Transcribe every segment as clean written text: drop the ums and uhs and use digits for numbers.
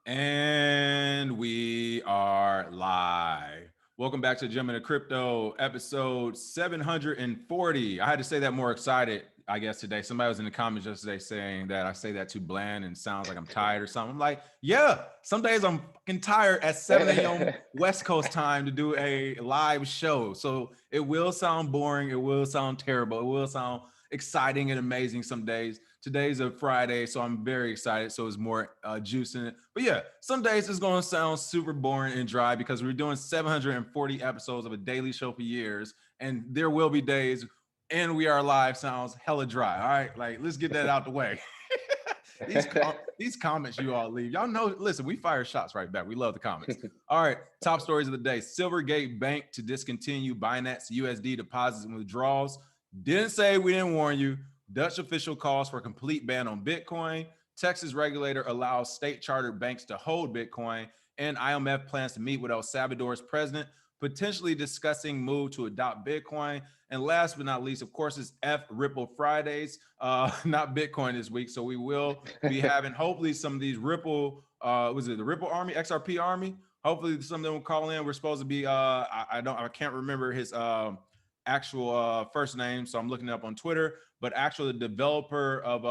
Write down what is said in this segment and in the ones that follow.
And we are live. Welcome back to Gem in the Crypto, episode 740. I had to say that more excited, I guess, today. Somebody was in the comments yesterday saying that I say that too bland and sounds like I'm tired or something. I'm like, yeah, some days I'm fucking tired at 7 a.m. West Coast time to do a live show. So it will sound boring. It will sound terrible. It will sound exciting and amazing some days. Today's a Friday, so I'm very excited. So it's more juice in it. But yeah, some days it's going to sound super boring and dry because we're doing 740 episodes of a daily show for years. And there will be days, and we are live sounds hella dry. All right, like let's get that out the way. these comments you all leave, y'all know. Listen, we fire shots right back. We love the comments. All right, top stories of the day: Silvergate Bank to discontinue Binance USD deposits and withdrawals. Didn't say we didn't warn you. Dutch official calls for a complete ban on Bitcoin. Texas regulator allows state-chartered banks to hold Bitcoin. And IMF plans to meet with El Salvador's president, potentially discussing move to adopt Bitcoin. And last but not least, of course, is Ripple Fridays, not Bitcoin this week. So we will be having hopefully some of these Ripple, was it the Ripple Army, XRP Army? Hopefully some of them will call in. We're supposed to be, I can't remember his actual first name, so I'm looking it up on Twitter. But actually, the developer of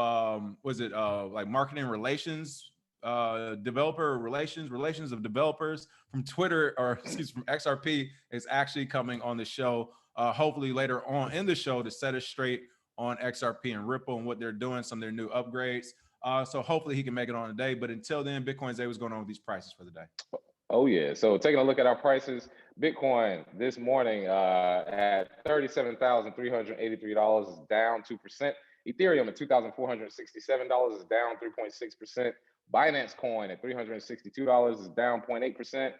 like marketing relations, developer relations of developers from Twitter, or excuse me, from XRP, is actually coming on the show. Hopefully later on in the show to set us straight on XRP and Ripple and what they're doing, some of their new upgrades. So hopefully he can make it on today. But until then, Bitcoin's day, what's going on with these prices for the day? Oh yeah. So taking a look at our prices, Bitcoin this morning at $37,383 is down 2%. Ethereum at $2,467 is down 3.6%. Binance Coin at $362 is down 0.8%.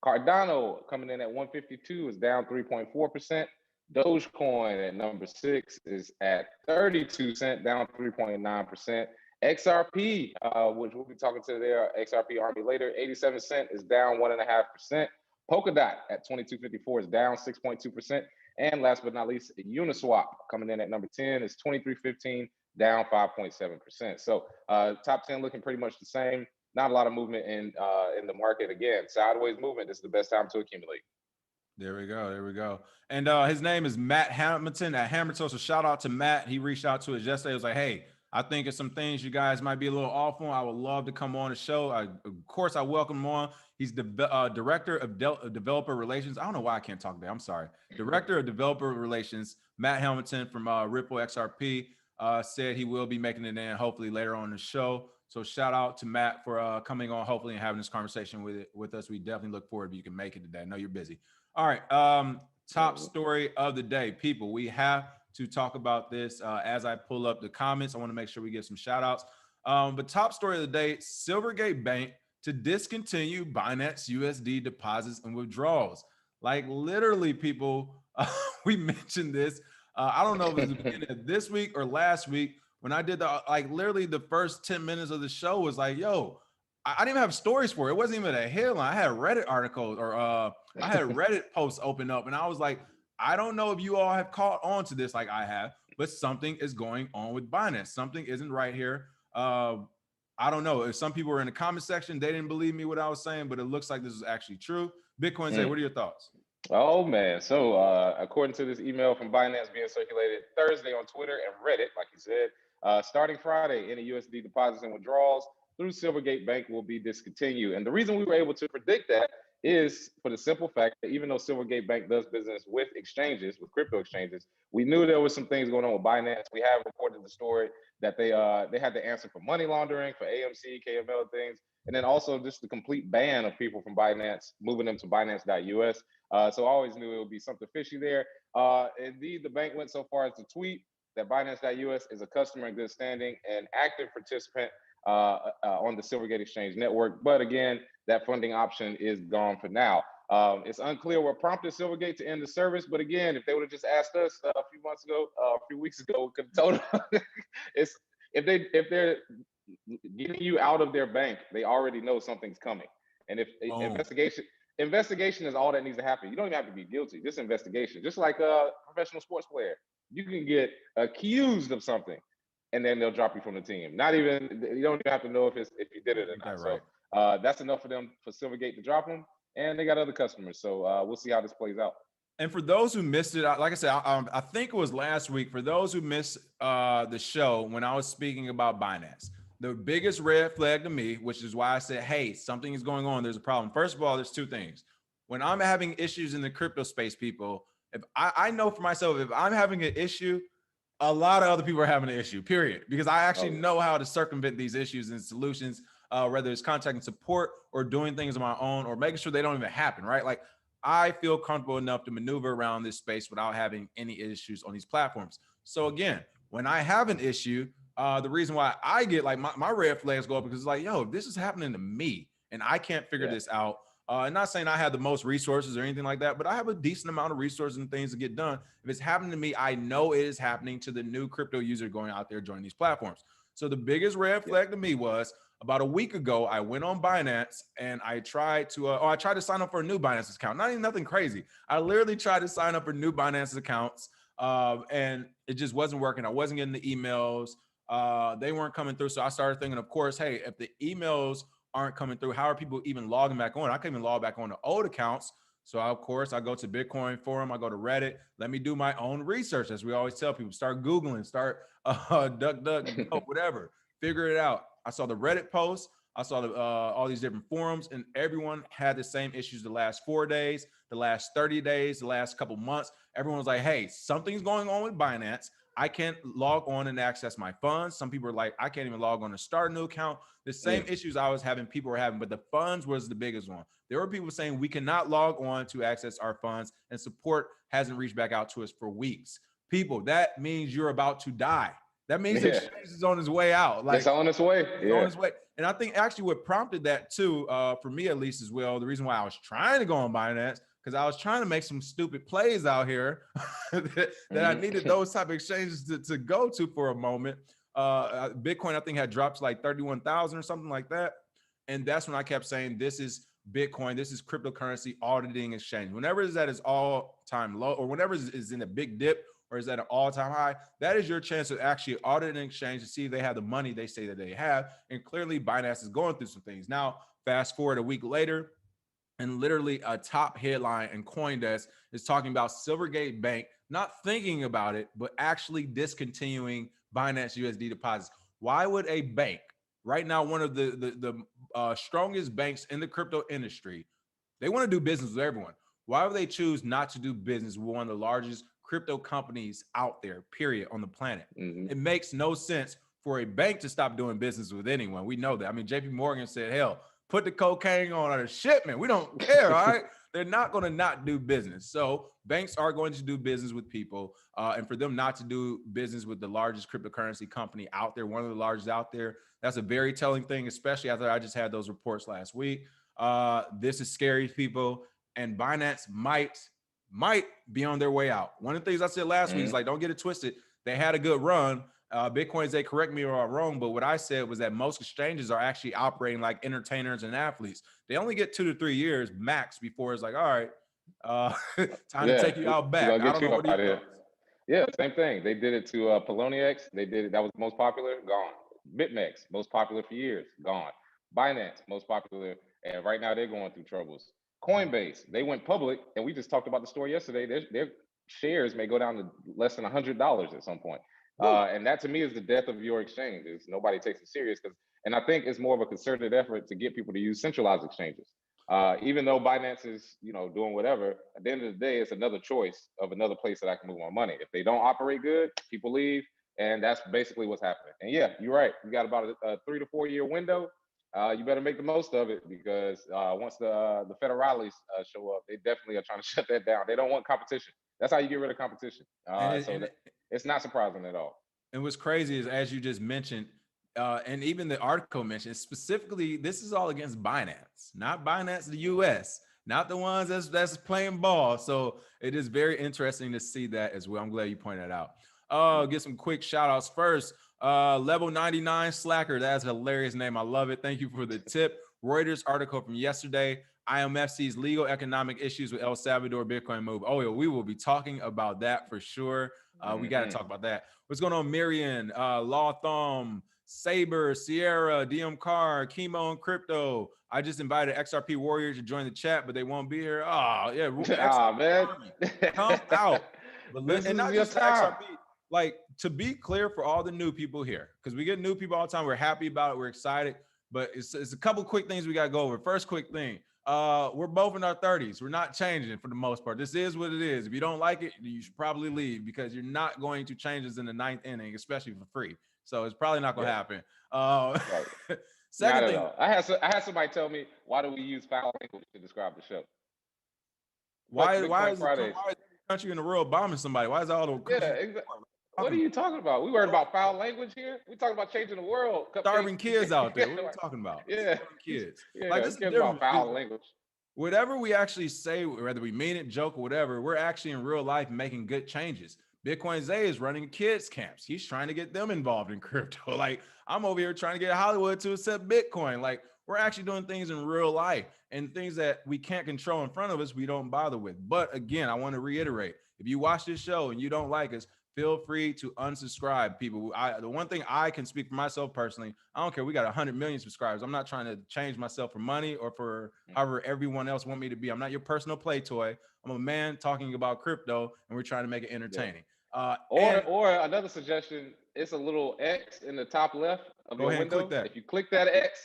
Cardano coming in at 152 is down 3.4%. Dogecoin at number 6 is at 32 cents, down 3.9%. XRP, which we'll be talking to their XRP Army later, 87 cents is down 1.5%. Polkadot at 22.54 is down 6.2%. And last but not least, Uniswap coming in at number 10 is 23.15, down 5.7%. So top 10 looking pretty much the same. Not a lot of movement in the market. Again, sideways movement. This is the best time to accumulate. There we go. There we go. And his name is Matt Hamilton at Hamilton. So shout out to Matt. He reached out to us yesterday. He was like, hey, I think it's some things you guys might be a little off on. I would love to come on the show. Of course, I welcome him on. He's the director of developer relations. I don't know why I can't talk today. I'm sorry. Director of developer relations, Matt Hamilton from Ripple XRP, said he will be making it in hopefully later on in the show. So shout out to Matt for coming on, hopefully, and having this conversation with us. We definitely look forward to you can make it today. I know you're busy. All right. Top story of the day, people. We have to talk about this as I pull up the comments. I want to make sure we get some shout outs. But top story of the day, Silvergate Bank to discontinue Binance USD deposits and withdrawals. Like literally, people, we mentioned this. I don't know if it was the beginning of this week or last week when I did literally the first 10 minutes of the show was like, yo, I didn't even have stories for it. It wasn't even a headline. I had Reddit articles or I had Reddit posts open up, and I was like, I don't know if you all have caught on to this like I have, but something is going on with Binance. Something isn't right here. I don't know. If some people were in the comment section, they didn't believe me what I was saying, but it looks like this is actually true. Bitcoin say, what are your thoughts? Oh man. So according to this email from Binance being circulated Thursday on Twitter and Reddit, like you said, starting Friday, any USD deposits and withdrawals through Silvergate Bank will be discontinued. And the reason we were able to predict that is for the simple fact that even though Silvergate Bank does business with exchanges, with crypto exchanges, we knew there was some things going on with Binance. We have reported the story that they had to answer for money laundering, for AMC, KML things, and then also just the complete ban of people from Binance, moving them to Binance.us. So I always knew it would be something fishy there. Indeed, the bank went so far as to tweet that Binance.us is a customer in good standing and active participant on the Silvergate Exchange network. But again, that funding option is gone for now. It's unclear what prompted Silvergate to end the service. But again, if they would have just asked us a few weeks ago, we could have told them. If they're getting you out of their bank, they already know something's coming. And if investigation is all that needs to happen. You don't even have to be guilty. Just investigation. Just like a professional sports player, you can get accused of something, and then they'll drop you from the team. Not even, you don't even have to know if you did it or not. Right. That's enough for them for Silvergate to drop them, and they got other customers. So we'll see how this plays out. And for those who missed it, like I said, I think it was last week. For those who missed the show when I was speaking about Binance, the biggest red flag to me, which is why I said, hey, something is going on. There's a problem. First of all, there's two things. When I'm having issues in the crypto space, people, if I know for myself, if I'm having an issue, a lot of other people are having an issue, period. Because I actually know how to circumvent these issues and solutions, whether it's contacting support or doing things on my own or making sure they don't even happen, right? Like, I feel comfortable enough to maneuver around this space without having any issues on these platforms. So again, when I have an issue, the reason why I get like my red flags go up because it's like, yo, this is happening to me and I can't figure this out. And not saying I have the most resources or anything like that, but I have a decent amount of resources and things to get done. If it's happening to me, I know it is happening to the new crypto user going out there joining these platforms. So the biggest red flag to me was about a week ago, I went on Binance and I tried to sign up for a new Binance account. Not even nothing crazy. I literally tried to sign up for new Binance accounts and it just wasn't working. I wasn't getting the emails. They weren't coming through. So I started thinking, of course, hey, if the emails aren't coming through, how are people even logging back on? I couldn't even log back on the old accounts. So of course, I go to Bitcoin forum, I go to Reddit. Let me do my own research, as we always tell people. Start Googling, start DuckDuckGo, whatever. Figure it out. I saw the Reddit post. I saw all these different forums, and everyone had the same issues the last 4 days, the last 30 days, the last couple months. Everyone was like, hey, something's going on with Binance. I can't log on and access my funds. Some people are like, I can't even log on to start a new account. The same issues I was having, people were having, but the funds was the biggest one. There were people saying we cannot log on to access our funds, and support hasn't reached back out to us for weeks. People, that means you're about to die. That means the exchange is on its way out. Like, it's on its way. It's on its way. And I think actually what prompted that too, for me at least as well, the reason why I was trying to go on Binance, because I was trying to make some stupid plays out here that I needed those type of exchanges to go to for a moment. Bitcoin, I think, had dropped to like 31,000 or something like that. And that's when I kept saying, this is Bitcoin, this is cryptocurrency auditing exchange. Whenever it's at its all-time low, or whenever it's in a big dip, or is that an all-time high, that is your chance to actually audit an exchange to see if they have the money they say that they have. And clearly Binance is going through some things. Now, fast forward a week later, and literally a top headline in CoinDesk is talking about Silvergate Bank not thinking about it, but actually discontinuing Binance USD deposits. Why would a bank, right now one of the strongest banks in the crypto industry, they want to do business with everyone. Why would they choose not to do business with one of the largest crypto companies out there, period, on the planet? It makes no sense for a bank to stop doing business with anyone. We know that. I mean, JP Morgan said, hell, put the cocaine on a shipment. We don't care, all right? They're not going to not do business. So banks are going to do business with people. And for them not to do business with the largest cryptocurrency company out there, one of the largest out there, that's a very telling thing, especially after I just had those reports last week. This is scary, people. And Binance might be on their way out. One of the things I said last week is like, don't get it twisted. They had a good run. Bitcoins, they correct me if I'm wrong, but what I said was that most exchanges are actually operating like entertainers and athletes. They only get 2 to 3 years max before it's like, all right, time to take you out back. I don't know what do you know. Yeah, same thing. They did it to Poloniex. They did it. That was most popular, gone. BitMEX, most popular for years, gone. Binance, most popular, and right now they're going through troubles. Coinbase, they went public, and we just talked about the story yesterday. Their shares may go down to less than $100 at some point. And that to me is the death of your exchange. Is nobody takes it serious, and I think it's more of a concerted effort to get people to use centralized exchanges. Even though Binance is, doing whatever, at the end of the day, it's another choice of another place that I can move my money. If they don't operate good, people leave, and that's basically what's happening. And yeah, you're right. You got about a 3 to 4 year window. You better make the most of it, because once the federales show up, they definitely are trying to shut that down. They don't want competition. That's how you get rid of competition. It's not surprising at all. And what's crazy is, as you just mentioned, and even the article mentioned specifically, this is all against Binance, not Binance the US, not the ones that's playing ball. So it is very interesting to see that as well. I'm glad you pointed that out. Get some quick shout outs first. Level 99 Slacker, that's a hilarious name. I love it. Thank you for the tip. Reuters article from yesterday. IMF sees legal economic issues with El Salvador Bitcoin move. Oh, yeah, we will be talking about that for sure. We got to talk about that. What's going on, Miriam? Law Thumb Saber, Sierra, DM Car, Chemo, and Crypto. I just invited XRP Warriors to join the chat, but they won't be here. Oh, yeah. Ah, XRP man. Army, come out. But This and is not your just the time. XRP. Like, to be clear for all the new people here, because we get new people all the time. We're happy about it. We're excited. But it's a couple quick things we got to go over. First quick thing. We're both in our 30s. We're not changing for the most part. This is what it is. If you don't like it, you should probably leave because you're not going to change this in the 9th inning, especially for free. So it's probably not going to happen. Right. Second Not thing, at all. I had somebody tell me, why do we use foul language to describe the show? why Bitcoin is Fridays. every country in the world bombing somebody? Why is all the countries? Yeah, what are you talking about? We worried about foul language here. We talking about changing the world. Starving kids out there. What are you talking about? Yeah, Starving kids. yeah. Like, Who this is cares different. about foul language? Whatever we actually say, whether we mean it, joke, or whatever, we're actually in real life making good changes. Bitcoin Zay is running kids camps. He's trying to get them involved in crypto. Like, I'm over here trying to get Hollywood to accept Bitcoin. Like, we're actually doing things in real life, and things that we can't control in front of us, we don't bother with. But again, I want to reiterate, if you watch this show and you don't like us, feel free to unsubscribe, people. The one thing I can speak for myself personally, I don't care. We got 100 million subscribers. I'm not trying to change myself for money or for however everyone else want me to be. I'm not your personal play toy. I'm a man talking about crypto, and we're trying to make it entertaining. Yeah. Or another suggestion, it's a little X in the top left of go your ahead window. and click that. If you click that X,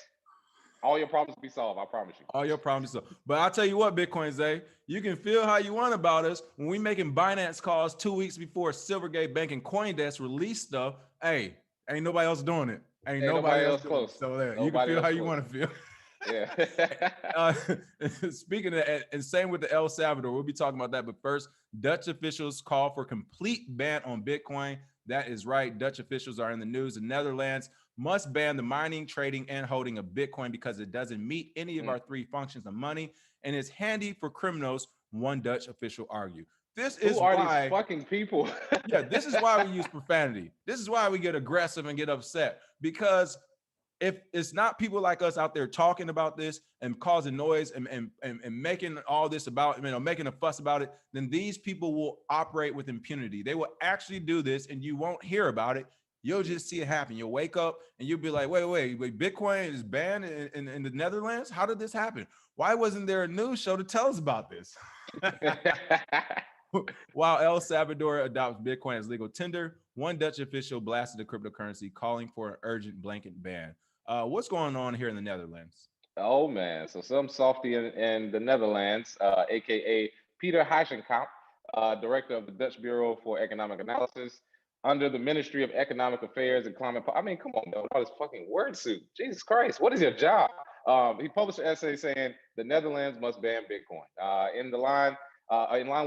all your problems will be solved. I promise you. All your problems solved. But I'll tell you what, Bitcoin Zay, you can feel how you want about us when we making Binance calls 2 weeks before Silvergate Bank and CoinDesk release stuff. Hey, ain't nobody else doing it. Ain't nobody else doing close. It. So there, you can feel how you want to feel. Yeah. Speaking of that, and same with the El Salvador, we'll be talking about that. But first, Dutch officials call for complete ban on Bitcoin. That is right. Dutch officials are in the news. The Netherlands must ban the mining, trading, and holding of Bitcoin because it doesn't meet any of our 3 functions of money, and it's handy for criminals, one Dutch official argued. This is why these fucking people. Yeah, this is why we use profanity. This is why we get aggressive and get upset, because if it's not people like us out there talking about this and causing noise and making all this about, making a fuss about it, then these people will operate with impunity. They will actually do this and you won't hear about it. You'll just see it happen. You'll wake up and you'll be like, wait, Bitcoin is banned in the Netherlands? How did this happen? Why wasn't there a news show to tell us about this? While El Salvador adopts Bitcoin as legal tender, one Dutch official blasted the cryptocurrency, calling for an urgent blanket ban. What's going on here in the Netherlands? Oh man, so some softy in the Netherlands, aka Peter Huizenkamp, director of the Dutch Bureau for Economic Analysis, under the Ministry of Economic Affairs and Climate. I mean, come on, man, all this fucking word soup. Jesus Christ, what is your job? He published an essay saying the Netherlands must ban Bitcoin. In line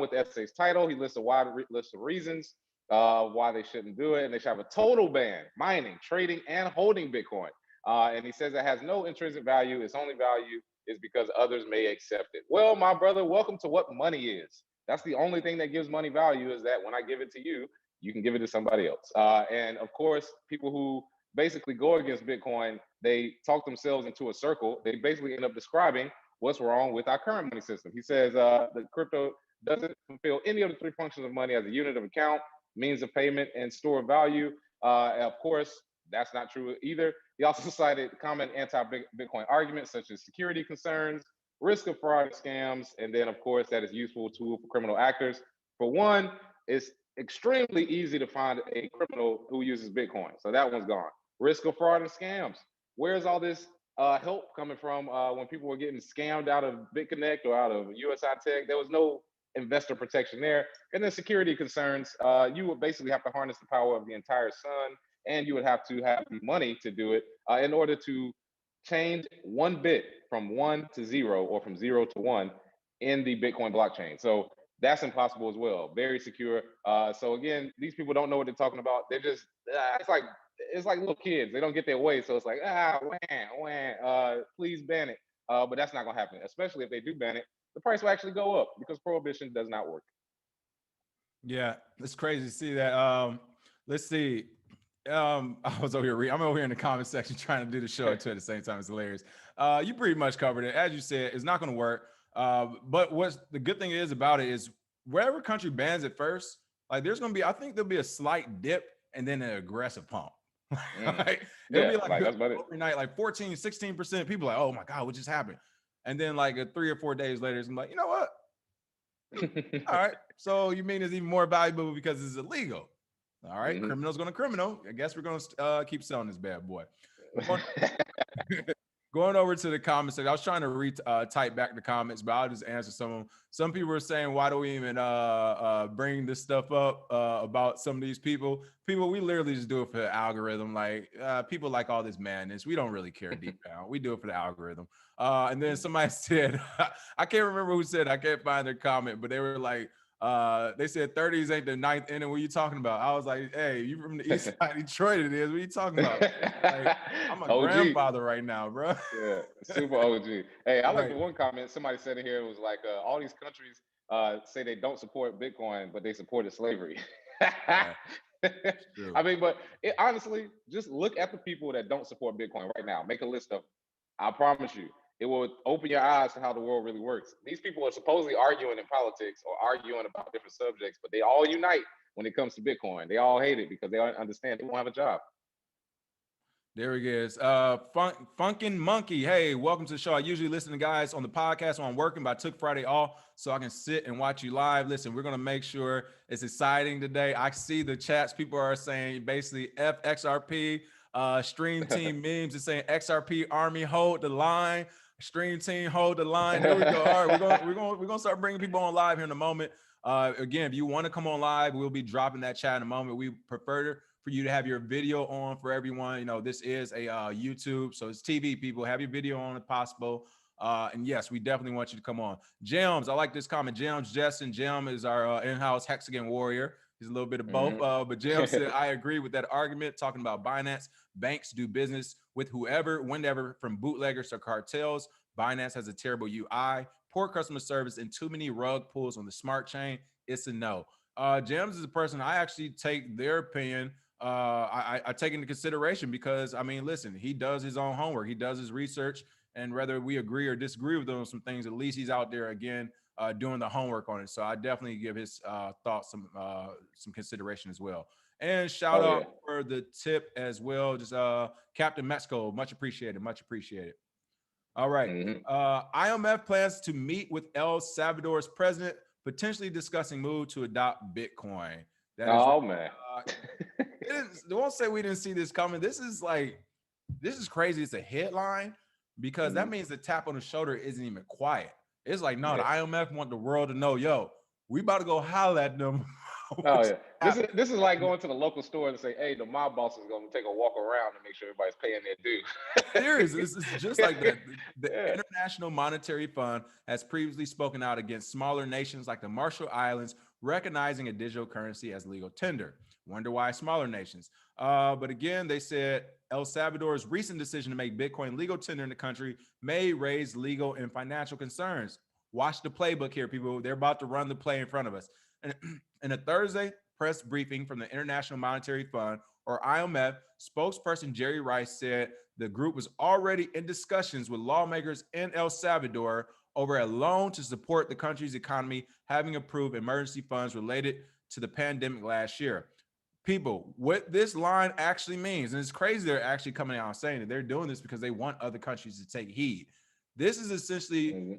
with the essay's title, he lists a wide list of reasons why they shouldn't do it, and they should have a total ban, mining, trading, and holding Bitcoin. And he says it has no intrinsic value. Its only value is because others may accept it. Well, my brother, welcome to what money is. That's the only thing that gives money value, is that when I give it to you, you can give it to somebody else. And of course, people who basically go against Bitcoin, they talk themselves into a circle. They basically end up describing what's wrong with our current money system. He says the crypto doesn't fulfill any of the 3 functions of money as a unit of account, means of payment, and store of value. Of course, that's not true either. He also cited common anti-Bitcoin arguments such as security concerns, risk of fraud and scams, and then, of course, that is useful tool for criminal actors. For one, it's extremely easy to find a criminal who uses Bitcoin. So that one's gone. Risk of fraud and scams. Where's all this help coming from when people were getting scammed out of BitConnect or out of USI Tech? There was no investor protection there. And then security concerns. You would basically have to harness the power of the entire sun, and you would have to have money to do it in order to change 1 bit from 1 to 0 or from 0 to 1 in the Bitcoin blockchain. So that's impossible as well. Very secure. So again, these people don't know what they're talking about. They're just it's like little kids. They don't get their way. So it's like, please ban it. But that's not gonna happen, especially if they do ban it. The price will actually go up because prohibition does not work. Yeah, it's crazy to see that. Let's see. I was over here. I'm over here in the comment section trying to do the show too at the same time. It's hilarious. You pretty much covered it. As you said, it's not going to work. But what's the good thing is about it is wherever country bans it first, like there's going to be, I think there'll be a slight dip and then an aggressive pump. Like, it'll Yeah, be like like that's about it. overnight, like 14, 16%. People like, oh my God, what just happened? And then like 3 or 4 days later, it's like, you know what? All right. So you mean it's even more valuable because it's illegal? All right. Mhm. Criminal's going to criminal. I guess we're going to keep selling this bad boy. Going, going over to the comments section, I was trying to type back the comments, but I'll just answer some of them. Some people were saying, why do we even bring this stuff up about some of these people? People, we literally just do it for the algorithm. Like people like all this madness. We don't really care deep down. We do it for the algorithm. And then somebody said, I can't remember who said, I can't find their comment, but they were like, they said 30s ain't the ninth inning. What are you talking about? I was like, hey, you from the east side of Detroit it is. What are you talking about? Like, I'm a OG. grandfather right now, bro. Yeah, super OG. Hey, I like Right. the one comment somebody said in here. It was like all these countries say they don't support Bitcoin, but they supported slavery. Yeah, it's true. I mean, but honestly, just look at the people that don't support Bitcoin right now. Make a list of them. I promise you, it will open your eyes to how the world really works. These people are supposedly arguing in politics or arguing about different subjects, but they all unite when it comes to Bitcoin. They all hate it because they don't understand they won't have a job. There he is. Funkin' Monkey. Hey, welcome to the show. I usually listen to guys on the podcast when I'm working, but I took Friday off so I can sit and watch you live. Listen, we're going to make sure it's exciting today. I see the chats. People are saying basically FXRP, Stream Team memes is saying XRP Army hold the line. Stream Team hold the line. There we go. All right, we're gonna start bringing people on live here in a moment. Again, if you want to come on live, we'll be dropping that chat in a moment. We prefer for you to have your video on for everyone. You know, this is a YouTube, so it's TV. People have your video on if possible. And yes, we definitely want you to come on. Gems, I like this comment. Gems, Justin, Gem is our in-house hexagon warrior. He's a little bit of both. But Jim said, I agree with that argument, talking about Binance. Banks do business with whoever, whenever, from bootleggers to cartels. Binance has a terrible UI, poor customer service, and too many rug pulls on the smart chain. It's a no. James is a person I actually take their opinion. I take into consideration because, I mean, listen, he does his own homework. He does his research. And whether we agree or disagree with him on some things, at least he's out there again doing the homework on it. So I definitely give his thoughts some consideration as well. And shout out for the tip as well, just Captain Mexico, much appreciated, much appreciated. All right, IMF plans to meet with El Salvador's president, potentially discussing move to adopt Bitcoin. That is, man, they won't say we didn't see this coming. This is crazy. It's a headline because that means the tap on the shoulder isn't even quiet. It's like, no, the IMF want the world to know, yo, we about to go holler at them. Oh yeah, this is like going to the local store and say, hey, the mob boss is going to take a walk around and make sure everybody's paying their due. Serious, this is just like that. The International Monetary Fund has previously spoken out against smaller nations like the Marshall Islands recognizing a digital currency as legal tender. Wonder why smaller nations? But again, they said El Salvador's recent decision to make Bitcoin legal tender in the country may raise legal and financial concerns. Watch the playbook here, people. They're about to run the play in front of us. And in a Thursday press briefing from the International Monetary Fund, or IMF, spokesperson Jerry Rice said the group was already in discussions with lawmakers in El Salvador over a loan to support the country's economy, having approved emergency funds related to the pandemic last year. People, what this line actually means, and it's crazy they're actually coming out and saying that they're doing this because they want other countries to take heed. This is essentially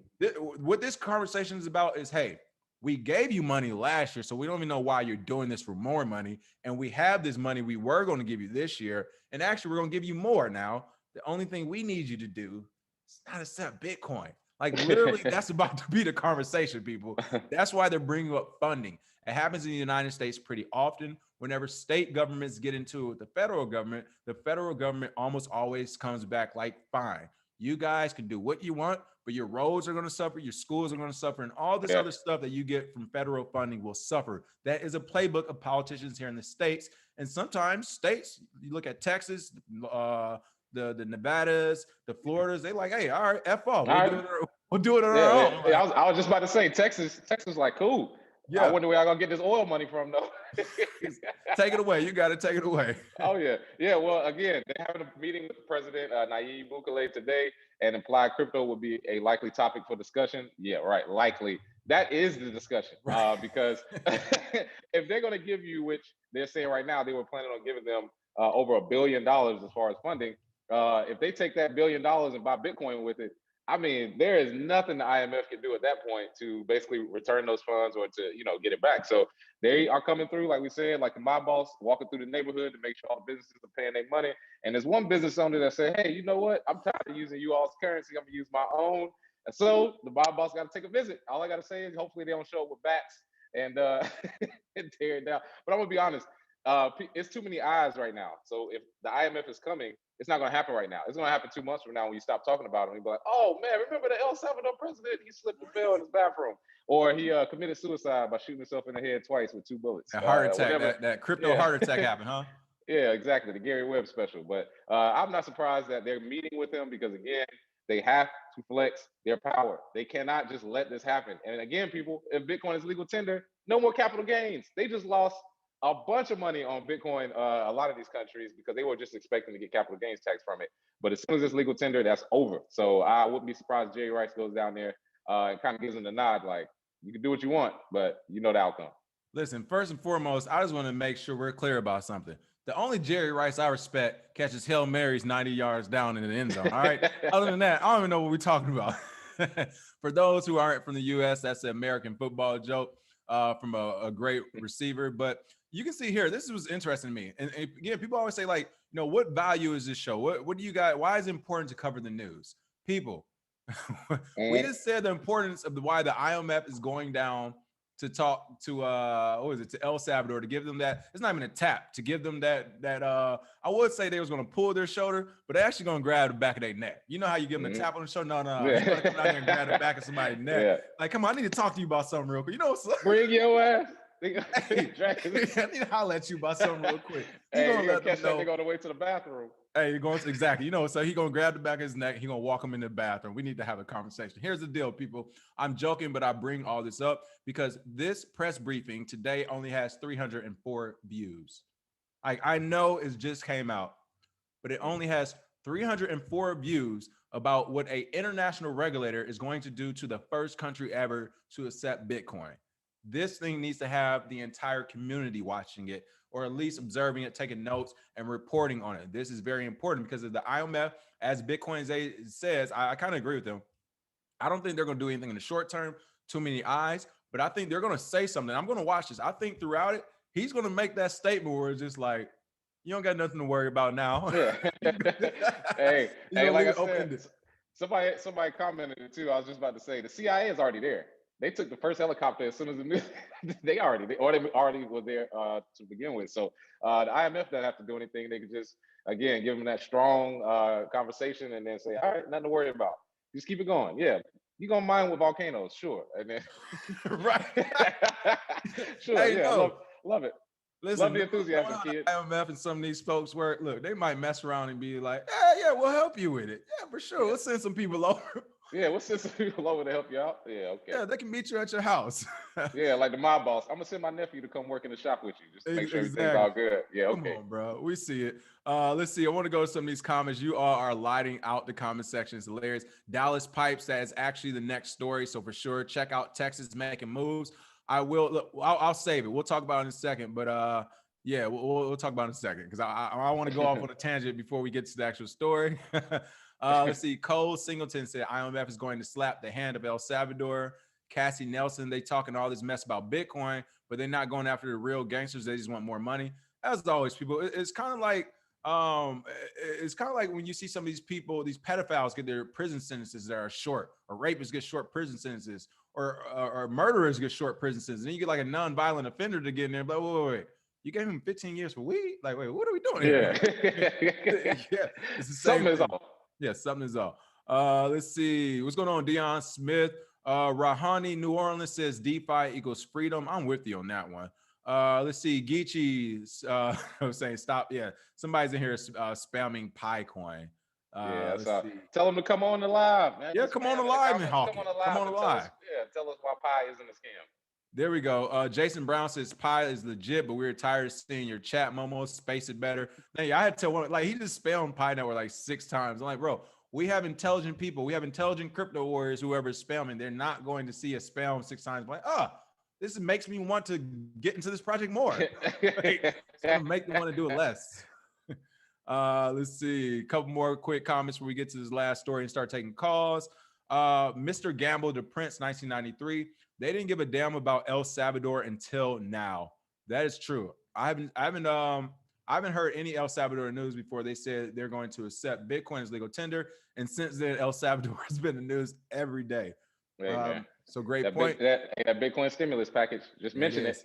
what this conversation is about is, hey, we gave you money last year, so we don't even know why you're doing this for more money. And we have this money we were going to give you this year. And actually, we're going to give you more now. The only thing we need you to do is not accept Bitcoin. Like literally, that's about to be the conversation, people. That's why they're bringing up funding. It happens in the United States pretty often. Whenever state governments get into it with the federal government almost always comes back like, fine, you guys can do what you want, but your roads are going to suffer, your schools are going to suffer, and all this other stuff that you get from federal funding will suffer. That is a playbook of politicians here in the states. And sometimes states, you look at Texas, the Nevadas, the Floridas, they like, hey, all right, F off. We'll do it on our own. Yeah, I was just about to say, Texas like, cool. Yeah. I wonder where I'm going to get this oil money from, though. Take it away. You got to take it away. Oh, yeah. Yeah, well, again, they're having a meeting with the president, Nayib Bukele, today, and implied crypto would be a likely topic for discussion. Yeah, right, likely. That is the discussion, because if they're going to give you, which they're saying right now, they were planning on giving them over $1 billion as far as funding. If they take that $1 billion and buy Bitcoin with it, I mean, there is nothing the IMF can do at that point to basically return those funds or to, get it back. So they are coming through, like we said, like the mob boss, walking through the neighborhood to make sure all the businesses are paying their money. And there's one business owner that said, hey, you know what? I'm tired of using you all's currency. I'm gonna use my own. And so the mob boss got to take a visit. All I got to say is hopefully they don't show up with bats and and tear it down. But I'm gonna be honest, it's too many eyes right now. So if the IMF is coming, it's not going to happen right now. It's going to happen 2 months from now when you stop talking about him. You'll be like, oh man, remember the El Salvador president? He slipped and fell in his bathroom, or he committed suicide by shooting himself in the head twice with 2 bullets. A heart attack, that crypto heart attack happened, huh? Yeah, exactly. The Gary Webb special. But I'm not surprised that they're meeting with him because again, they have to flex their power. They cannot just let this happen. And again, people, if Bitcoin is legal tender, no more capital gains. They just lost a bunch of money on Bitcoin, a lot of these countries, because they were just expecting to get capital gains tax from it. But as soon as it's legal tender, that's over. So I wouldn't be surprised if Jerry Rice goes down there and kind of gives them the nod, like, you can do what you want, but you know the outcome. Listen, first and foremost, I just want to make sure we're clear about something. The only Jerry Rice I respect catches Hail Marys 90 yards down in the end zone. All right. Other than that, I don't even know what we're talking about. For those who aren't from the U.S., that's an American football joke from a great receiver. But you can see here, this was interesting to me. And again, people always say, like, what value is this show? What do you got? Why is it important to cover the news? People, we just said the importance of why the IMF is going down to talk to to El Salvador, to give them that. It's not even a tap, to give them that I would say they was going to pull their shoulder, but they're actually going to grab the back of their neck. You know how you give them a tap on the shoulder? No. He's going to come down there and grab the back of somebody's neck. Yeah. Like, come on, I need to talk to you about something real quick. Bring your ass. Hey, I need to holler at you about something real quick. He's gonna let them know. They're going to wait to the bathroom. Hey, you're going to, exactly. So he's going to grab the back of his neck. He's going to walk him in the bathroom. We need to have a conversation. Here's the deal, people. I'm joking, but I bring all this up because this press briefing today only has 304 views. I know it just came out, but it only has 304 views about what an international regulator is going to do to the first country ever to accept Bitcoin. This thing needs to have the entire community watching it, or at least observing it, taking notes, and reporting on it. This is very important because of the IMF, as Bitcoin says, I kind of agree with them. I don't think they're going to do anything in the short term, too many eyes, but I think they're going to say something. I'm going to watch this. I think throughout it, he's going to make that statement where it's just like, you don't got nothing to worry about now. Yeah. hey, like I said, somebody commented too. I was just about to say, the CIA is already there. They took the first helicopter as soon as the news. they already were there to begin with. So the IMF doesn't have to do anything. They could just, again, give them that strong conversation and then say, all right, nothing to worry about. Just keep it going. Yeah, you're gonna mine with volcanoes, sure. And then right, sure, hey, yeah, love it. Listen, love the enthusiasm, kid. IMF and some of these folks work. Look, they might mess around and be like, yeah, we'll help you with it. Yeah, for sure. Let's send some people over. Yeah, we'll send some people over to help you out. Yeah, okay. Yeah, they can meet you at your house. Yeah, like the mob boss. I'm gonna send my nephew to come work in the shop with you, just to make sure everything's all good. Yeah, okay. Come on, bro. We see it. Let's see. I want to go to some of these comments. You all are lighting out the comment section. It's hilarious. Dallas Pipes, that is actually the next story. So for sure, check out Texas making moves. I will. Look, I'll save it. We'll talk about it in a second. But yeah, we'll talk about it in a second because I want to go off on a tangent before we get to the actual story. Let's see. Cole Singleton said IMF is going to slap the hand of El Salvador. Cassie Nelson, they talking all this mess about Bitcoin, but they're not going after the real gangsters. They just want more money. As always, people, it's kind of like when you see some of these people, these pedophiles get their prison sentences that are short, or rapists get short prison sentences, or murderers get short prison sentences. And then you get like a non-violent offender to get in there. But wait. You gave him 15 years for weed? Like, wait, what are we doing here? Yeah, it's the same something thing. Is off. Yeah, something is off. Let's see. What's going on, Deion Smith? Rahani New Orleans says DeFi equals freedom. I'm with you on that one. Let's see. Geechee was saying stop. Yeah, somebody's in here spamming Picoin. Tell them to come on the live, man. Yeah, come on the live, man. Come on the live. Tell us why Pi isn't a scam. There we go. Jason Brown says Pi is legit, but we're tired of seeing your chat, Momo. Space it better. Hey, I had to tell one, like, he just spammed Pi Network like 6 times. I'm like, bro, we have intelligent people. We have intelligent crypto warriors, whoever's spamming. They're not going to see a spam 6 times. I'm like, this makes me want to get into this project more. It's going to make me want to do it less. Let's see. A couple more quick comments before we get to this last story and start taking calls. Mr. Gamble, the Prince, 1993. They didn't give a damn about El Salvador until now. That is true. I haven't heard any El Salvador news before. They said they're going to accept Bitcoin as legal tender, and since then, El Salvador has been in the news every day. Hey man, So great that point. that Bitcoin stimulus package. Just mention it.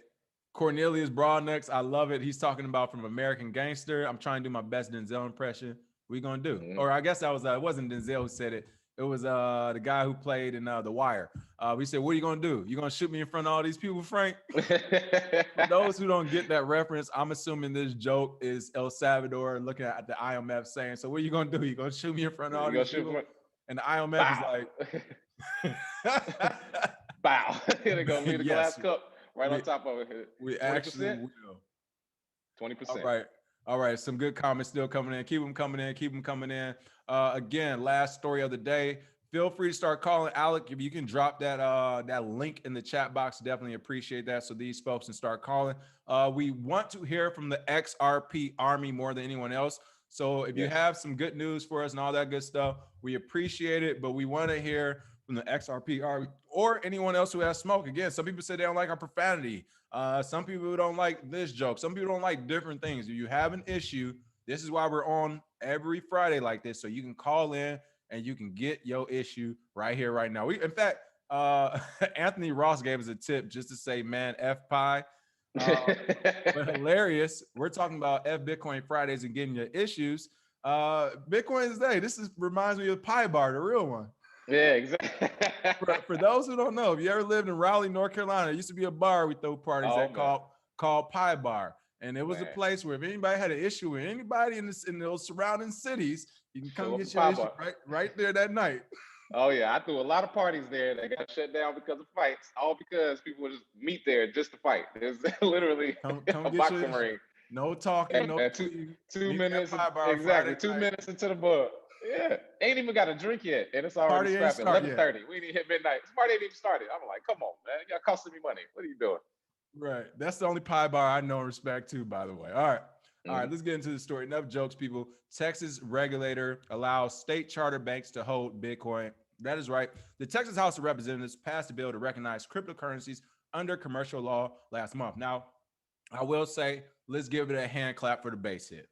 Cornelius Broadnex, I love it. He's talking about from American Gangster. I'm trying to do my best Denzel impression. What are you gonna do? Or I guess that was it wasn't Denzel who said it. It was the guy who played in The Wire. We said, "What are you gonna do? You gonna shoot me in front of all these people, Frank?" For those who don't get that reference, I'm assuming this joke is El Salvador looking at the IMF saying, "So what are you gonna do? You gonna shoot me in front of all these people?" And the IMF is like, "Bow." Here they go. Leave the glass cup right on top of it. We 20%? Actually will. 20%. All right. Some good comments still coming in. Keep them coming in. Again, last story of the day. Feel free to start calling Alec. If you can drop that link in the chat box, definitely appreciate that. So these folks can start calling. We want to hear from the XRP Army more than anyone else. So if you have some good news for us and all that good stuff, we appreciate it. But we want to hear from the XRP Army or anyone else who has smoke. Again, some people say they don't like our profanity. Some people don't like this joke. Some people don't like different things. If you have an issue, this is why we're on every Friday like this. So you can call in and you can get your issue right here, right now. In fact, Anthony Ross gave us a tip just to say, man, F pie. But hilarious. We're talking about F Bitcoin Fridays and getting your issues. Bitcoin's Day. Reminds me of Pi Bar, the real one. Yeah, exactly. For those who don't know, if you ever lived in Raleigh, North Carolina, there used to be a bar we throw parties called Pi Bar. And it was a place where if anybody had an issue with anybody in those surrounding cities, you can come get your issue right there that night. Oh yeah, I threw a lot of parties there that got shut down because of fights, all because people would just meet there just to fight. There's literally a boxing ring. No talking, no 2 minutes. Exactly, 2 minutes into the bar. Yeah, ain't even got a drink yet, and it's already scrapping. 11:30. We didn't hit midnight. This party ain't even started. I'm like, come on, man, y'all costing me money. What are you doing? Right. That's the only Pi Bar I know and respect too, by the way. All right. All right, let's get into the story. Enough jokes, people. Texas regulator allows state charter banks to hold Bitcoin. That is right. The Texas House of Representatives passed a bill to recognize cryptocurrencies under commercial law last month. Now, I will say, let's give it a hand clap for the base hit.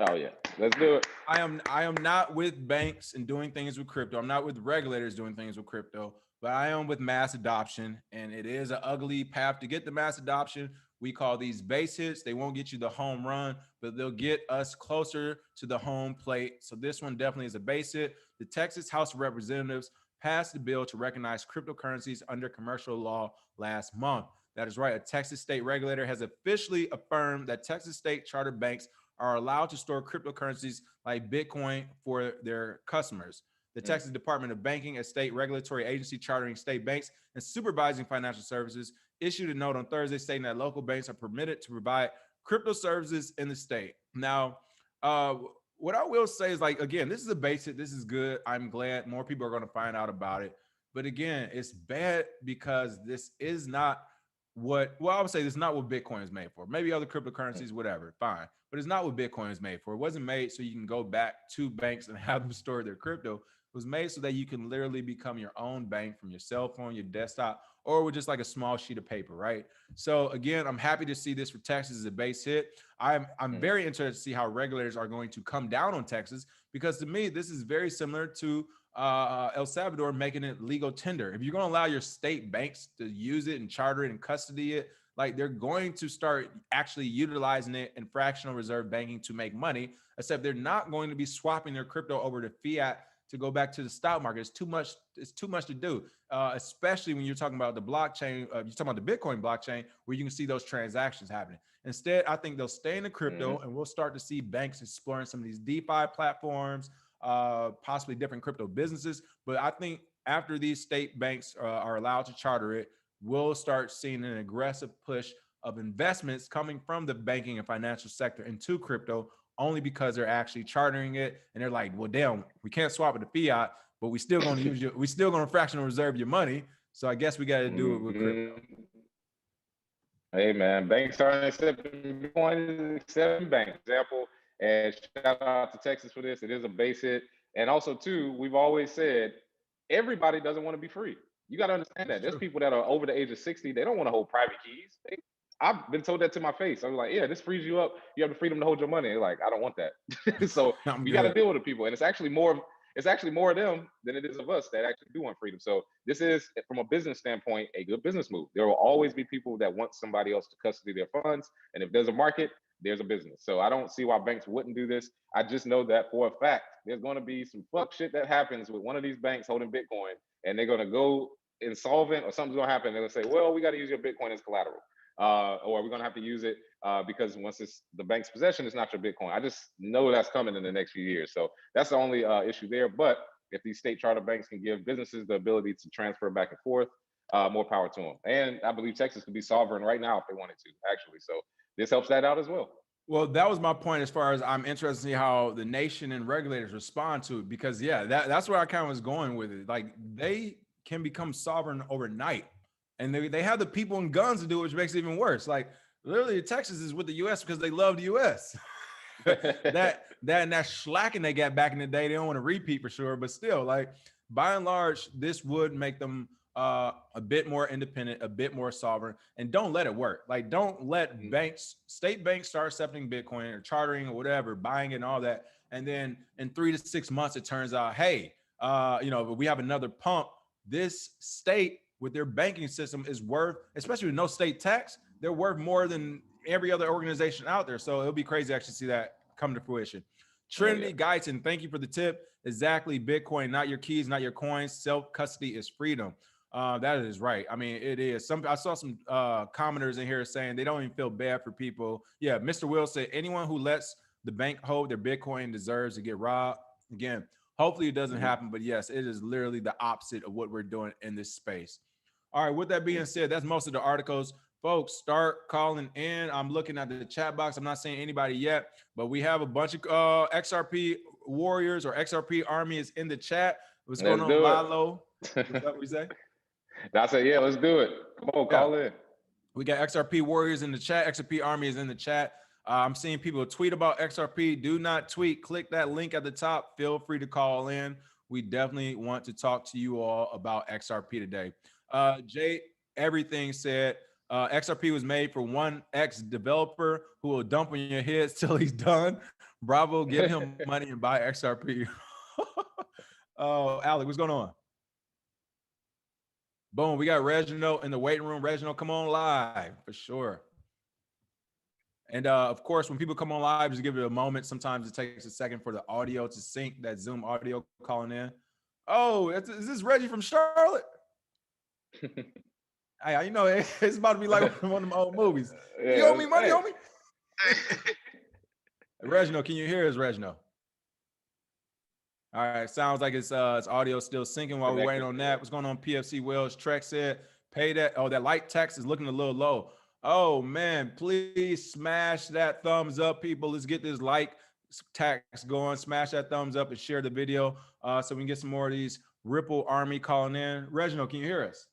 Oh yeah, let's do it. I am not with banks and doing things with crypto. I'm not with regulators doing things with crypto, but I am with mass adoption, and it is an ugly path to get the mass adoption. We call these base hits. They won't get you the home run, but they'll get us closer to the home plate. So this one definitely is a base hit. The Texas House of Representatives passed the bill to recognize cryptocurrencies under commercial law last month. That is right. A Texas state regulator has officially affirmed that Texas state charter banks are allowed to store cryptocurrencies like Bitcoin for their customers. The Texas Department of Banking, a state regulatory agency chartering state banks and supervising financial services, issued a note on Thursday stating that local banks are permitted to provide crypto services in the state. Now, what I will say is, like, again, this is a basic. This is good. I'm glad more people are going to find out about it. But again, it's bad because this is not I would say this is not what Bitcoin is made for. Maybe other cryptocurrencies, whatever, fine. But it's not what Bitcoin is made for. It wasn't made so you can go back to banks and have them store their crypto. It was made so that you can literally become your own bank from your cell phone, your desktop, or with just like a small sheet of paper, right? So again, I'm happy to see this for Texas as a base hit. I'm very interested to see how regulators are going to come down on Texas, because to me, this is very similar to El Salvador making it legal tender. If you're going to allow your state banks to use it and charter it and custody it, like, they're going to start actually utilizing it in fractional reserve banking to make money, except they're not going to be swapping their crypto over to fiat to go back to the stock market. It's too much to do, especially when you're talking about the blockchain. You're talking about the Bitcoin blockchain, where you can see those transactions happening. Instead, I think they'll stay in the crypto, and we'll start to see banks exploring some of these DeFi platforms, possibly different crypto businesses. But I think after these state banks are allowed to charter it, we'll start seeing an aggressive push of investments coming from the banking and financial sector into crypto, only because they're actually chartering it. And they're like, well, damn, we can't swap it to fiat, but we still going to use we still going to fractional reserve your money. So I guess we got to do it with crypto. Hey man, banks aren't accepting Bitcoin, accepting banks. For example, And shout out to Texas for this. It is a base hit. And also, too, we've always said everybody doesn't want to be free. You got to understand that. There's people that are over the age of 60. They don't want to hold private keys. I've been told that to my face. I'm like, yeah, this frees you up. You have the freedom to hold your money. They're like, I don't want that. So we got to deal with the people. And it's actually more of them than it is of us that actually do want freedom. So this is, from a business standpoint, a good business move. There will always be people that want somebody else to custody their funds. And if there's a market, there's a business. So I don't see why banks wouldn't do this. I just know that for a fact, there's going to be some fuck shit that happens with one of these banks holding Bitcoin, and they're going to go insolvent or something's going to happen. They're going to say, well, we got to use your Bitcoin as collateral. Or we're going to have to use it because once it's the bank's possession, it's not your Bitcoin. I just know that's coming in the next few years. So that's the only issue there. But if these state charter banks can give businesses the ability to transfer back and forth, more power to them. And I believe Texas could be sovereign right now if they wanted to, actually. So this helps that out as well. Well, that was my point as far as I'm interested to see how the nation and regulators respond to it, because yeah, that's where I kind of was going with it. Like, they can become sovereign overnight, and they have the people and guns to do it, which makes it even worse. Like, literally, Texas is with the U.S. because they love the U.S. that slacking they got back in the day, they don't want to repeat for sure, but still, like, by and large, this would make them a bit more independent, a bit more sovereign, and don't let it work. Like, don't let state banks start accepting Bitcoin or chartering or whatever, buying it and all that. And then in 3 to 6 months, it turns out, hey, we have another pump. This state with their banking system is worth, especially with no state tax, they're worth more than every other organization out there. So it'll be crazy to actually see that come to fruition. Trinity Guyton, thank you for the tip. Exactly. Bitcoin, not your keys, not your coins. Self-custody is freedom. That is right. I mean, it is. I saw some commenters in here saying they don't even feel bad for people. Yeah, Mr. Will said anyone who lets the bank hold their Bitcoin deserves to get robbed. Again, hopefully it doesn't happen, but yes, it is literally the opposite of what we're doing in this space. All right, with that being said, that's most of the articles. Folks, start calling in. I'm looking at the chat box. I'm not saying anybody yet, but we have a bunch of XRP warriors or XRP army is in the chat. What's going on, Lalo? What's up, we say? I said, yeah, let's do it. Come on, call in. We got XRP warriors in the chat. XRP army is in the chat. I'm seeing people tweet about XRP. Do not tweet. Click that link at the top. Feel free to call in. We definitely want to talk to you all about XRP today. Jay, everything said XRP was made for one ex-developer who will dump on your heads till he's done. Bravo, give him money and buy XRP. Oh, Alec, what's going on? Boom, we got Reginald in the waiting room. Reginald, come on live for sure. And of course, when people come on live, just give it a moment. Sometimes it takes a second for the audio to sync, that Zoom audio calling in. Oh, is this Reggie from Charlotte? Hey, you know, it's about to be like one of them old movies. Yeah, you owe me money, homie? Reginald, can you hear us, Reginald? All right, sounds like it's audio still syncing while we're waiting on that. What's going on, PFC Wells? Trek said, pay that. Oh, that light text is looking a little low. Oh, man, please smash that thumbs up, people. Let's get this like text going. Smash that thumbs up and share the video so we can get some more of these Ripple Army calling in. Reginald, can you hear us?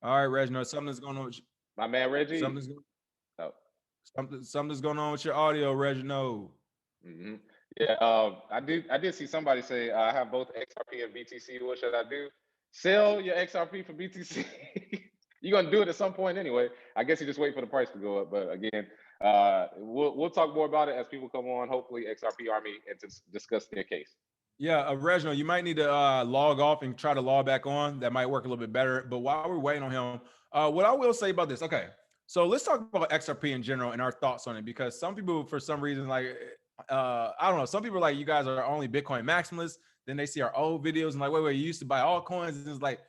All right, Reginald, something's going on with my man, Reggie. Something's going on with your audio, Reginald. Mm-hmm. Yeah, I did see somebody say I have both XRP and BTC. What should I do? Sell your XRP for BTC. You're gonna do it at some point anyway. I guess you just wait for the price to go up. But again, we'll talk more about it as people come on. Hopefully, XRP Army and to discuss their case. Yeah, Reginald, you might need to log off and try to log back on. That might work a little bit better. But while we're waiting on him, what I will say about this, okay, so let's talk about XRP in general and our thoughts on it, because some people, for some reason, like, I don't know, some people are like, you guys are only Bitcoin maximalists. Then they see our old videos and like, wait, you used to buy altcoins. And it's like,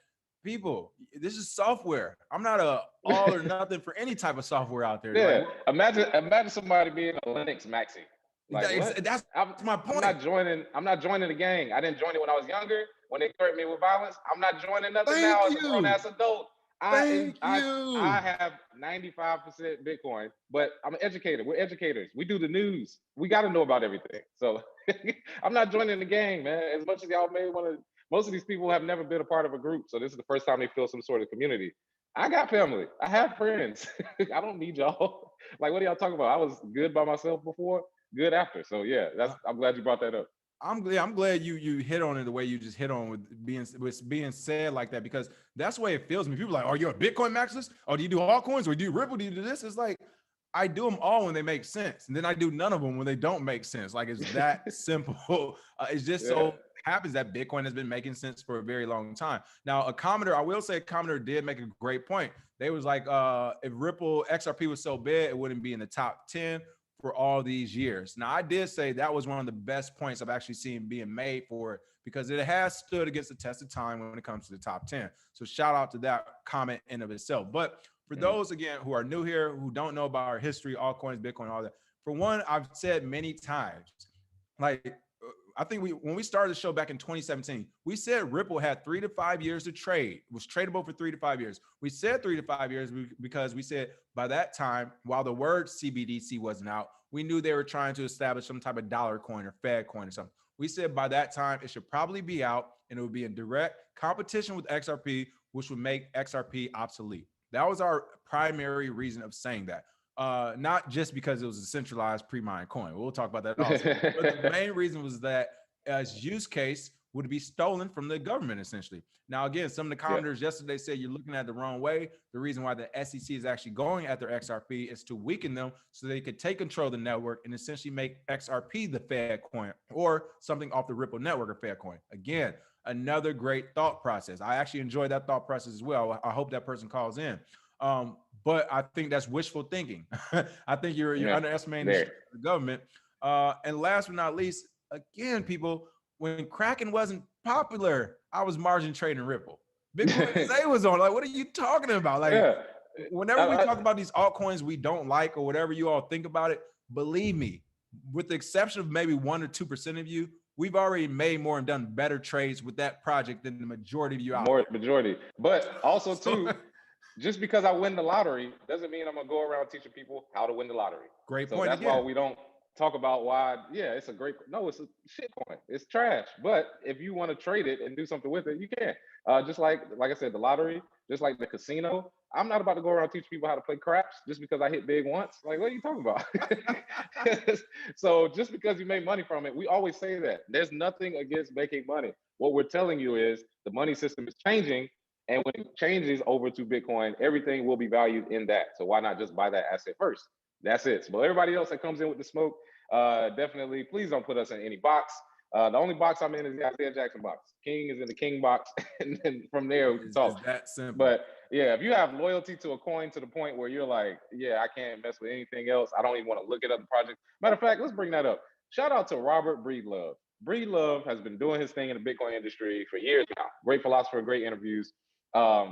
people, this is software. I'm not a all or nothing for any type of software out there. Yeah, like, imagine somebody being a Linux maxi. Like, that's my point. I'm not joining the gang. I didn't join it when I was younger. When they threatened me with violence, I'm not joining nothing now as a grown-ass adult. I have 95% Bitcoin, but I'm an educator. We're educators. We do the news. We got to know about everything. So I'm not joining the gang, man. As much as y'all may want to, most of these people have never been a part of a group. So this is the first time they feel some sort of community. I got family. I have friends. I don't need y'all. Like, what are y'all talking about? I was good by myself before, good after. So yeah, I'm glad you brought that up. I'm glad you hit on it the way you just hit on with being said like that, because that's the way it feels to me. People are like, are you a Bitcoin maximalist? Oh, do you do altcoins? Or do you Ripple? Do you do this? It's like, I do them all when they make sense, and then I do none of them when they don't make sense. Like, it's that simple. It's just Yeah. so happens that Bitcoin has been making sense for a very long time. Now, a commenter, I will say, a commenter did make a great point. They was like, if Ripple XRP was so big, it wouldn't be in the top 10 for all these years. Now, I did say that was one of the best points I've actually seen being made for it, because it has stood against the test of time when it comes to the top 10. So shout out to that comment in of itself. But for those, again, who are new here, who don't know about our history, altcoins, Bitcoin, all that, for one, I've said many times, like, I think when we started the show back in 2017, we said Ripple had 3 to 5 years to trade, was tradable for 3 to 5 years. We said 3 to 5 years because we said by that time, while the word CBDC wasn't out, we knew they were trying to establish some type of dollar coin or Fed coin or something. We said by that time, it should probably be out, and it would be in direct competition with XRP, which would make XRP obsolete. That was our primary reason of saying that. Not just because it was a centralized pre-mined coin. We'll talk about that also. But the main reason was that as use case would be stolen from the government, essentially. Now, again, some of the commenters yesterday said you're looking at the wrong way. The reason why the SEC is actually going after XRP is to weaken them so they could take control of the network and essentially make XRP the Fed coin or something off the Ripple network or Fed coin. Again, another great thought process. I actually enjoyed that thought process as well. I hope that person calls in. But I think that's wishful thinking. I think you're underestimating the government. And last but not least, again, people, when Kraken wasn't popular, I was margin trading Ripple. Bitcoin they was on. Like, what are you talking about? Like, whenever we talk about these altcoins we don't like or whatever you all think about it, believe me, with the exception of maybe 1 or 2% of you, we've already made more and done better trades with that project than the majority of you out there. Majority. But also, too, just because I win the lottery doesn't mean I'm going to go around teaching people how to win the lottery. Great so point. That's why we don't talk about why, it's a great, no, it's a shit coin. It's trash. But if you want to trade it and do something with it, you can. Just like I said, the lottery, just like the casino, I'm not about to go around teach people how to play craps just because I hit big once. Like, what are you talking about? So just because you make money from it, we always say that. There's nothing against making money. What we're telling you is the money system is changing. And when it changes over to Bitcoin, everything will be valued in that. So why not just buy that asset first? That's it. But everybody else that comes in with the smoke, definitely, please don't put us in any box. The only box I'm in is the Isaiah Jackson box. King is in the King box, and then from there we can talk. It's that simple. But yeah, if you have loyalty to a coin to the point where you're like, yeah, I can't mess with anything else. I don't even want to look at other projects. Matter of fact, let's bring that up. Shout out to Robert Breedlove. Breedlove has been doing his thing in the Bitcoin industry for years now. Great philosopher, great interviews.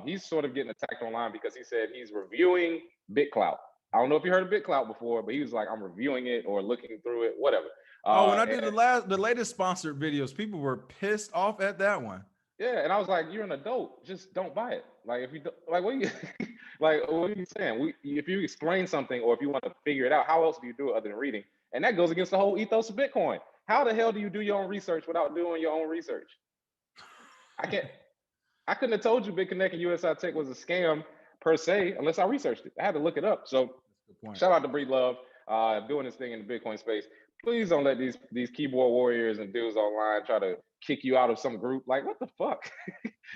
He's sort of getting attacked online because he said he's reviewing BitClout. I don't know if you heard of BitClout before, but he was like, I'm reviewing it or looking through it, whatever. When I did the latest sponsored videos, people were pissed off at that one. Yeah, and I was like, you're an adult, just don't buy it. Like, if you don't, like, what are you like? What are you saying? If you explain something or if you want to figure it out, how else do you do it other than reading? And that goes against the whole ethos of Bitcoin. How the hell do you do your own research without doing your own research? I couldn't have told you BitConnect and USI Tech was a scam per se unless I researched it. I had to look it up. So shout out to Breedlove, doing this thing in the Bitcoin space. Please don't let these keyboard warriors and dudes online try to kick you out of some group. Like, what the fuck?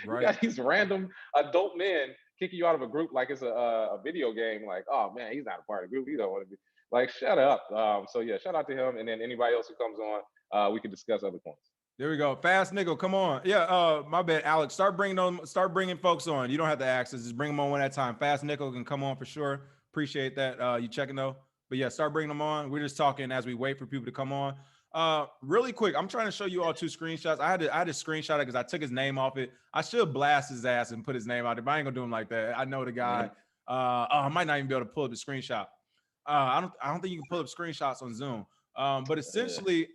You got these random adult men kicking you out of a group like it's a video game. Like, oh man, he's not a part of the group. He don't want to be. Like, shut up. So yeah, shout out to him. And then anybody else who comes on, we can discuss other points. There we go. Fastnickel, come on. Yeah, my bad, Alex. Start bringing folks on. You don't have to access. Just bring them on one at a time. Fastnickel can come on for sure. Appreciate that. You checking though. But yeah, start bringing them on. We're just talking as we wait for people to come on. Really quick, I'm trying to show you all 2 screenshots. I had to screenshot it because I took his name off it. I should blast his ass and put his name out there, but I ain't gonna do him like that. I know the guy. I might not even be able to pull up the screenshot. I don't think you can pull up screenshots on Zoom. But essentially,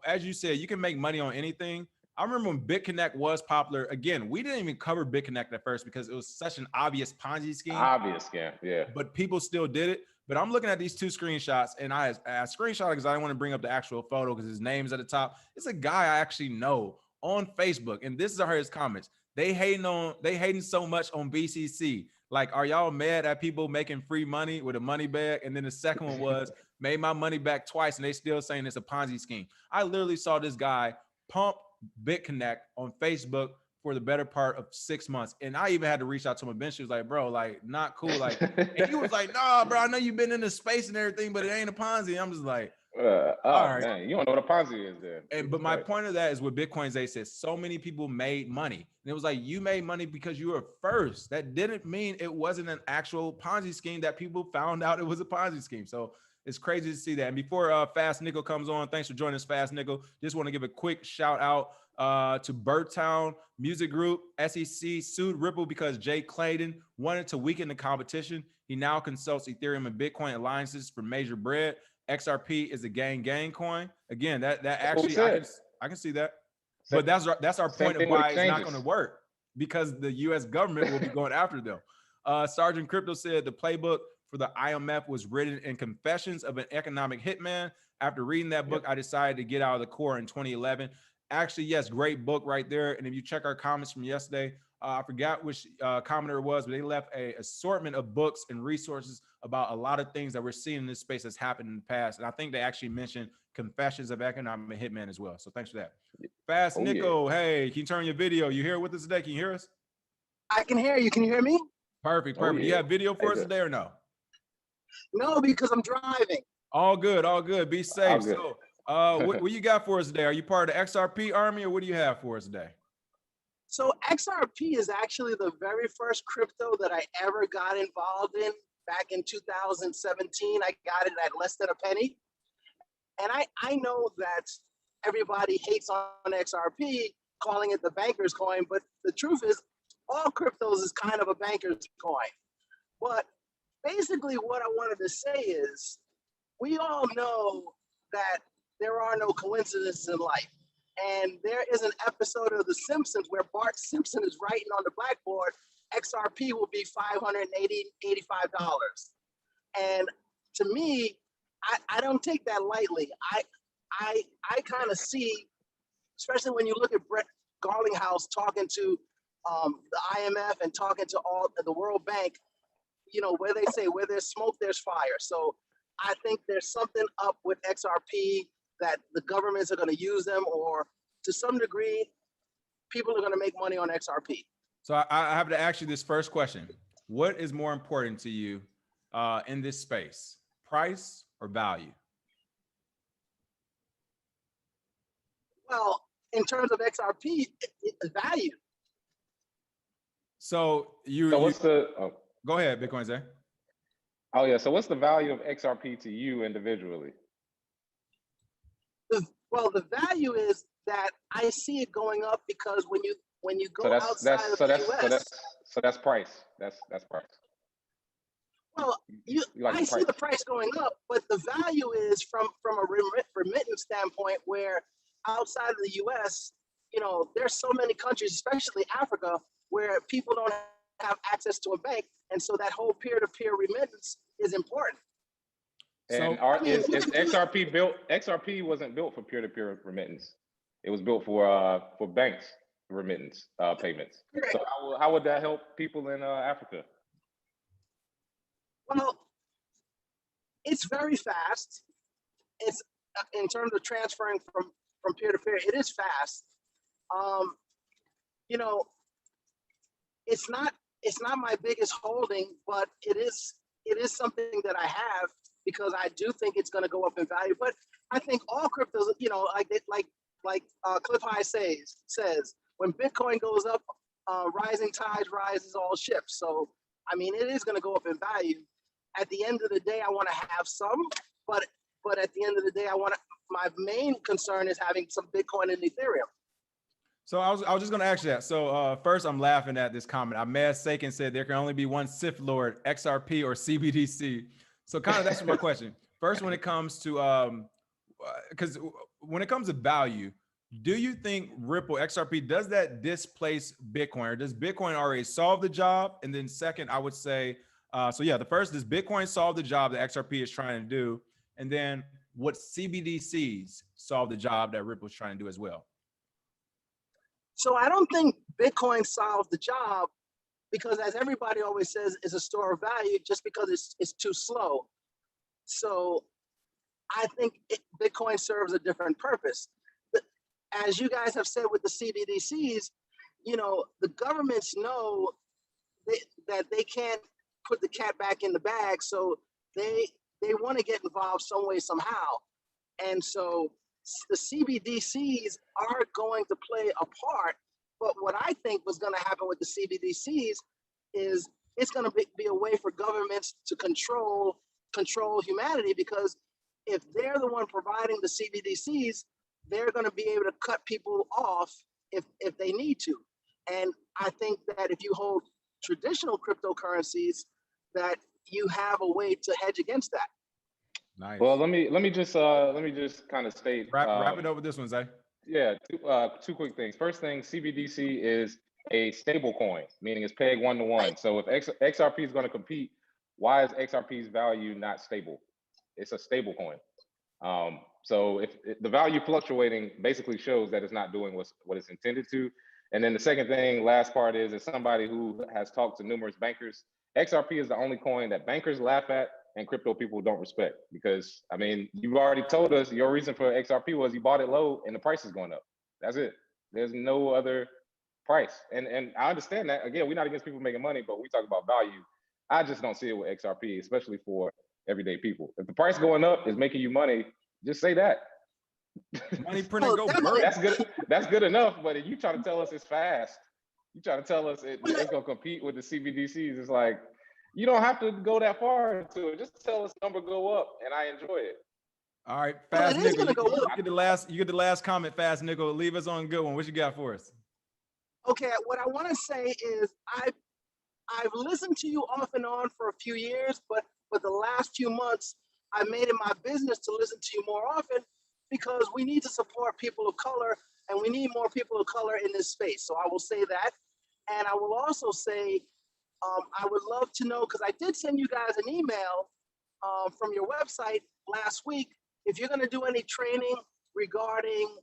as you said, you can make money on anything. I remember when BitConnect was popular. Again, we didn't even cover BitConnect at first because it was such an obvious Ponzi scheme. Obvious scam, yeah. But people still did it. But I'm looking at these 2 screenshots, and I screenshot because I don't want to bring up the actual photo because his name's at the top. It's a guy I actually know on Facebook, and this is his comments. They hating so much on BCC. Like, are y'all mad at people making free money with a money bag? And then the second one was made my money back twice, and they still saying it's a Ponzi scheme. I literally saw this guy pump BitConnect on Facebook for the better part of 6 months. And I even had to reach out to him eventually. Was like, bro, like, not cool. Like, and he was like, nah, bro, I know you've been in the space and everything, but it ain't a Ponzi. And I'm just like, all right. Man, you don't know what a Ponzi is then. And but my point of that is with Bitcoins, they said so many people made money. And it was like, you made money because you were first. That didn't mean it wasn't an actual Ponzi scheme that people found out it was a Ponzi scheme. So it's crazy to see that. And before Fastnickel comes on, thanks for joining us, Fastnickel. Just want to give a quick shout out to Birdtown Music Group. SEC sued Ripple because Jay Clayton wanted to weaken the competition. He now consults Ethereum and Bitcoin alliances for major bread. XRP is a gang coin. Again, that actually I can see that. But that's our point of why it's not going to work, because the US government will be going after them. Sergeant Crypto said the playbook for the IMF was written in Confessions of an Economic Hitman. After reading that book, I decided to get out of the core in 2011. Actually, yes, great book right there. And if you check our comments from yesterday, I forgot which commenter it was, but they left a assortment of books and resources about a lot of things that we're seeing in this space that's happened in the past. And I think they actually mentioned Confessions of Economic Hitman as well. So thanks for that. Fastnickel, hey, can you turn your video? You here with us today? Can you hear us? I can hear you. Can you hear me? Perfect. Do you have video for us today or no? No, because I'm driving. All good. Be safe. So what you got for us today? Are you part of the XRP army, or what do you have for us today? So XRP is actually the very first crypto that I ever got involved in back in 2017. I got it at less than a penny. And I know that everybody hates on XRP, calling it the banker's coin, but the truth is all cryptos is kind of a banker's coin. But basically what I wanted to say is, we all know that there are no coincidences in life. And there is an episode of The Simpsons where Bart Simpson is writing on the blackboard, XRP will be $585. And to me, I don't take that lightly. I kind of see, especially when you look at Brett Garlinghouse talking to the IMF and talking to all the World Bank, you know, where they say where there's smoke, there's fire. So I think there's something up with XRP, that the governments are going to use them, or to some degree, people are going to make money on XRP. So I have to ask you this first question. What is more important to you in this space, price or value? Well, in terms of XRP, it's value. So go ahead, Bitcoin Zay. Oh yeah, so what's the value of XRP to you individually? Well, the value is that I see it going up because when you go outside of the US, so that's price. That's price. Well, I see the price going up, but the value is from a remittance standpoint, where outside of the US, you know, there's so many countries, especially Africa, where people don't have access to a bank, and so that whole peer-to-peer remittance is important. And is XRP built? XRP wasn't built for peer-to-peer remittance. It was built for banks remittance payments. Correct. So how would that help people in Africa? Well, it's very fast. It's in terms of transferring from peer-to-peer, it is fast. You know, it's not my biggest holding, but it is something that I have, because I do think it's going to go up in value. But I think all cryptos, you know, like Cliff High says, when Bitcoin goes up, rising tides rises all ships. So, I mean, it is going to go up in value. At the end of the day, I want to have some, but at the end of the day, my main concern is having some Bitcoin and Ethereum. So I was just going to ask you that. So first, I'm laughing at this comment. Ahmed Sakin said there can only be one Sith Lord, XRP or CBDC. So kind of that's my question. First, when it comes to because when it comes to value, do you think Ripple XRP, does that displace Bitcoin, or does Bitcoin already solve the job? And then second, I would say, so yeah, the first, does Bitcoin solve the job that XRP is trying to do? And then what CBDCs solve the job that Ripple is trying to do as well? So I don't think Bitcoin solves the job, because as everybody always says, it's a store of value just because it's too slow. So I think Bitcoin serves a different purpose. But as you guys have said with the CBDCs, you know, the governments know that they can't put the cat back in the bag, so they want to get involved some way, somehow. And so the CBDCs are going to play a part. But what I think was going to happen with the CBDCs is it's going to be a way for governments to control humanity, because if they're the one providing the CBDCs, they're going to be able to cut people off if they need to. And I think that if you hold traditional cryptocurrencies, that you have a way to hedge against that. Nice. Well, let me just kind of state wrap it up with this one, Zay. Yeah, two quick things. First thing, CBDC is a stable coin, meaning it's pegged 1-to-1. So if XRP is going to compete, why is XRP's value not stable? It's a stable coin. So if the value fluctuating basically shows that it's not doing what it's intended to. And then the second thing, last part is, as somebody who has talked to numerous bankers, XRP is the only coin that bankers laugh at and crypto people don't respect. Because, I mean, you've already told us your reason for XRP was you bought it low and the price is going up. That's it. There's no other price. And I understand that. Again, we're not against people making money, but we talk about value. I just don't see it with XRP, especially for everyday people. If the price going up is making you money, just say that. Money print and go burn. That's good enough. But if you try to tell us it's fast, you try to tell us it's gonna compete with the CBDCs, it's like, you don't have to go that far into it. Just tell us the number go up, and I enjoy it. All right, Fastnickel, you get the last comment, Fastnickel. Leave us on a good one. What you got for us? Okay, what I want to say is I've listened to you off and on for a few years, but for the last few months, I made it my business to listen to you more often, because we need to support people of color, and we need more people of color in this space. So I will say that. And I will also say, I would love to know, because I did send you guys an email from your website last week, if you're going to do any training regarding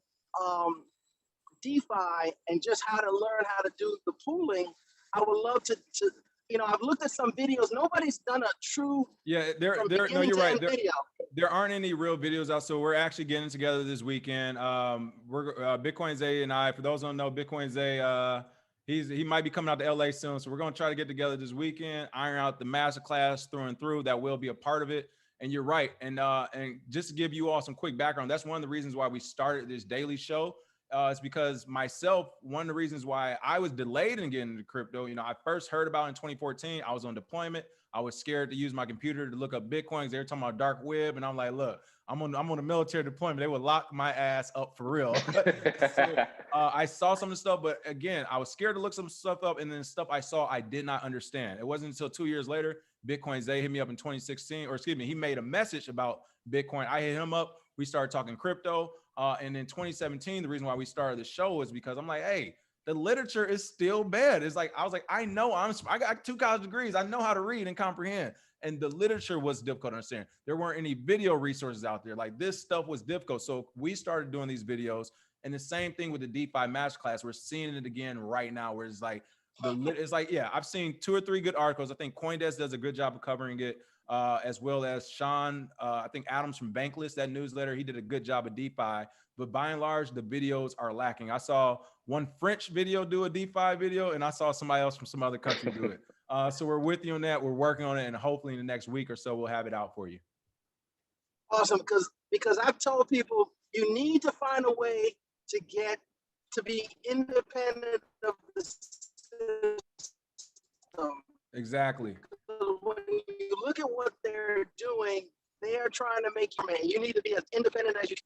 DeFi and just how to learn how to do the pooling. I would love to you know, I've looked at some videos. Nobody's done a true no, you're right. There aren't any real videos out. So we're actually getting together this weekend. We're Bitcoin Zay and I, for those who don't know, Bitcoin Zay, he might be coming out to LA soon. So we're going to try to get together this weekend, iron out the masterclass through and through. That will be a part of it. And you're right. And just to give you all some quick background, that's one of the reasons why we started this daily show. It's because myself, one of the reasons why I was delayed in getting into crypto, you know, I first heard about it in 2014. I was on deployment. I was scared to use my computer to look up Bitcoins. They were talking about dark web. And I'm like, look, I'm on a military deployment. They would lock my ass up for real. So, I saw some of the stuff, but again, I was scared to look some stuff up. And then stuff I saw, I did not understand. It wasn't until 2 years later, Bitcoin Zay hit me up in 2016, or excuse me, he made a message about Bitcoin. I hit him up. We started talking crypto. And in 2017, the reason why we started the show is because I'm like, hey, the literature is still bad. It's like, I was like, I got 2 college degrees. I know how to read and comprehend. And the literature was difficult to understand. There weren't any video resources out there. Like, this stuff was difficult. So we started doing these videos. And the same thing with the DeFi Masterclass. We're seeing it again right now, where it's like, yeah, I've seen 2 or 3 good articles. I think CoinDesk does a good job of covering it, as well as Sean, I think Adams from Bankless, that newsletter, he did a good job of DeFi. But by and large, the videos are lacking. I saw one French video do a DeFi video, and I saw somebody else from some other country do it. So we're with you on that. We're working on it, and hopefully in the next week or so, we'll have it out for you. Awesome, because I've told people you need to find a way to be independent of the system. Exactly. When you look at what they're doing, they are trying to make you, man. You need to be as independent as you can.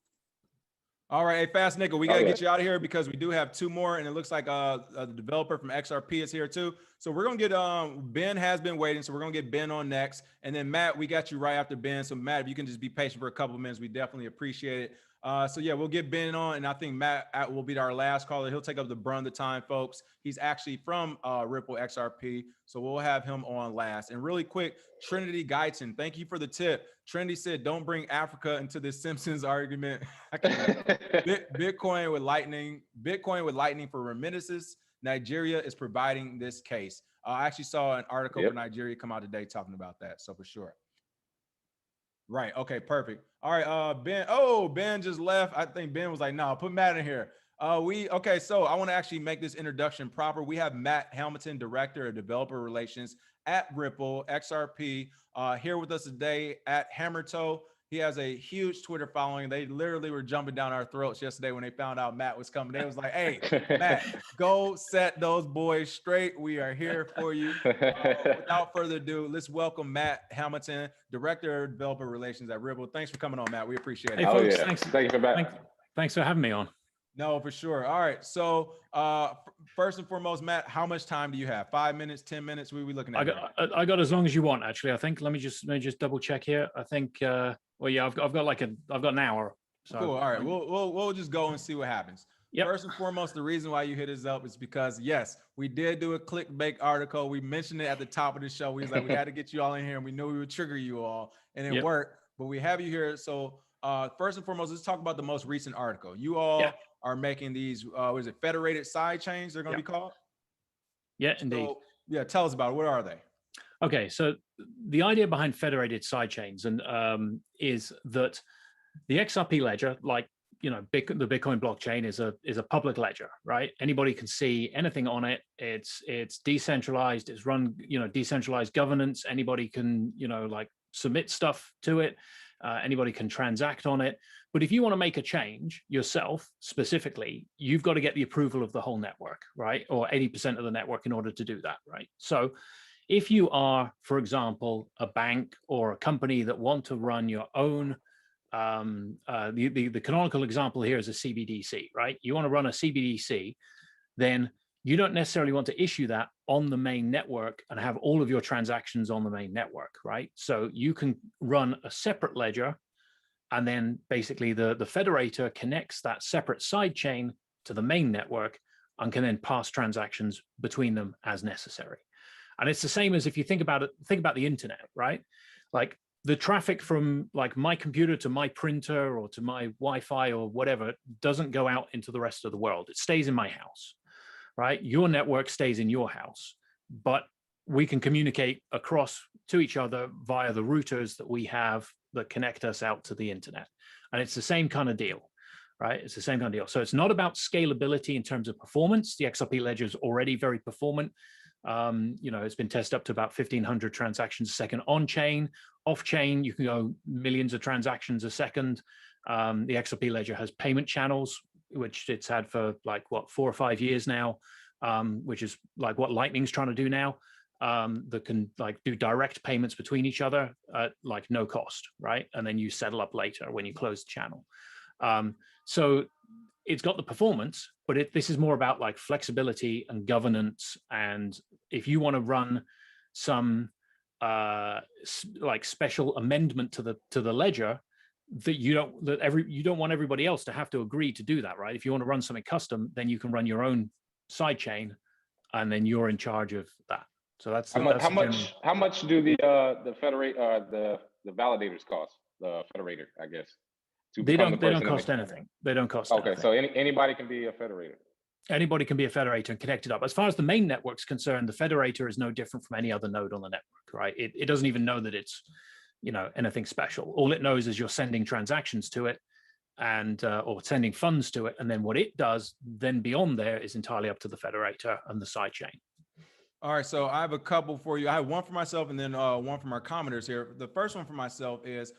All right, hey, Fastnickel, we got to get you out of here because we do have 2 more, and it looks like the developer from XRP is here too. So we're going to get, Ben has been waiting, so we're going to get Ben on next. And then Matt, we got you right after Ben. So Matt, if you can just be patient for a couple of minutes, we definitely appreciate it. So yeah, we'll get Ben on, and I think Matt will be our last caller. He'll take up the brunt of the time, folks. He's actually from Ripple XRP, so we'll have him on last. And really quick, Trinity Guyton, thank you for the tip. Trinity said, "Don't bring Africa into this Simpsons argument." Bitcoin with Lightning for remittances. Nigeria is providing this case. I actually saw an article for Nigeria come out today talking about that, so for sure. Right. Okay. Perfect. All right. Ben. Oh, Ben just left. I think Ben was like, "No, put Matt in here." Okay. So I want to actually make this introduction proper. We have Matt Hamilton, Director of Developer Relations at Ripple XRP, here with us today at Hammertoe. He has a huge Twitter following. They literally were jumping down our throats yesterday when they found out Matt was coming. They was like, "Hey, Matt, go set those boys straight. We are here for you." Without further ado, let's welcome Matt Hamilton, Director of Developer Relations at Ripple. Thanks for coming on, Matt. We appreciate it. Hey, folks, Thank you for back. Thanks for having me on. No, for sure. All right. So first and foremost, Matt, how much time do you have? 5 minutes, 10 minutes? What are we looking at? I got as long as you want, actually. I think. Let me just double check here. I think. Well, yeah, I've got an hour. So cool. All right. We'll just go and see what happens. Yep. First and foremost, the reason why you hit us up is because, yes, we did do a clickbait article. We mentioned it at the top of the show. We was like, we had to get you all in here, and we knew we would trigger you all, and it worked. But we have you here. So first and foremost, let's talk about the most recent article. You all are making these, what is it, federated side chains they're going to be called? Yeah, indeed. So, yeah, tell us about it. What are they? Okay, so the idea behind federated sidechains is that the XRP ledger, like the Bitcoin blockchain, is a public ledger, right? Anybody can see anything on it. It's decentralized. It's run decentralized governance. Anybody can like submit stuff to it. Anybody can transact on it. But if you want to make a change yourself specifically, you've got to get the approval of the whole network, right? Or 80% of the network in order to do that, right? So if you are, for example, a bank or a company that want to run your own, the canonical example here is a CBDC, right? You want to run a CBDC, then you don't necessarily want to issue that on the main network and have all of your transactions on the main network, right? So you can run a separate ledger, and then basically the federator connects that separate side chain to the main network and can then pass transactions between them as necessary. And it's the same as if you think about the internet, right? Like the traffic from like my computer to my printer or to my Wi-Fi or whatever doesn't go out into the rest of the world. It stays in my house, right? Your network stays in your house, but we can communicate across to each other via the routers that we have that connect us out to the internet. And it's the same kind of deal, right? It's the same kind of deal. So it's not about scalability in terms of performance. The XRP ledger is already very performant. It's been tested up to about 1,500 transactions a second on chain. Off chain, you can go millions of transactions a second. The XRP ledger has payment channels, which it's had for like 4 or 5 years now, which is like what Lightning's trying to do now. That can like do direct payments between each other at like no cost, right? And then you settle up later when you close the channel. So it's got the performance, but this is more about like flexibility and governance. And if you want to run some like special amendment to the ledger, that you don't want everybody else to have to agree to do that, right? If you want to run something custom, then you can run your own side chain, and then you're in charge of that. So that's how much do the validators cost? The federator, I guess. They don't cost anything. They don't cost anything. Okay, so anybody can be a federator. Anybody can be a federator and connect it up. As far as the main network's concerned, the federator is no different from any other node on the network, right? It doesn't even know that it's anything special. All it knows is you're sending transactions to it and or sending funds to it, and then what it does then beyond there is entirely up to the federator and the sidechain. All right, so I have a couple for you. I have one for myself and then one from our commenters here. The first one for myself is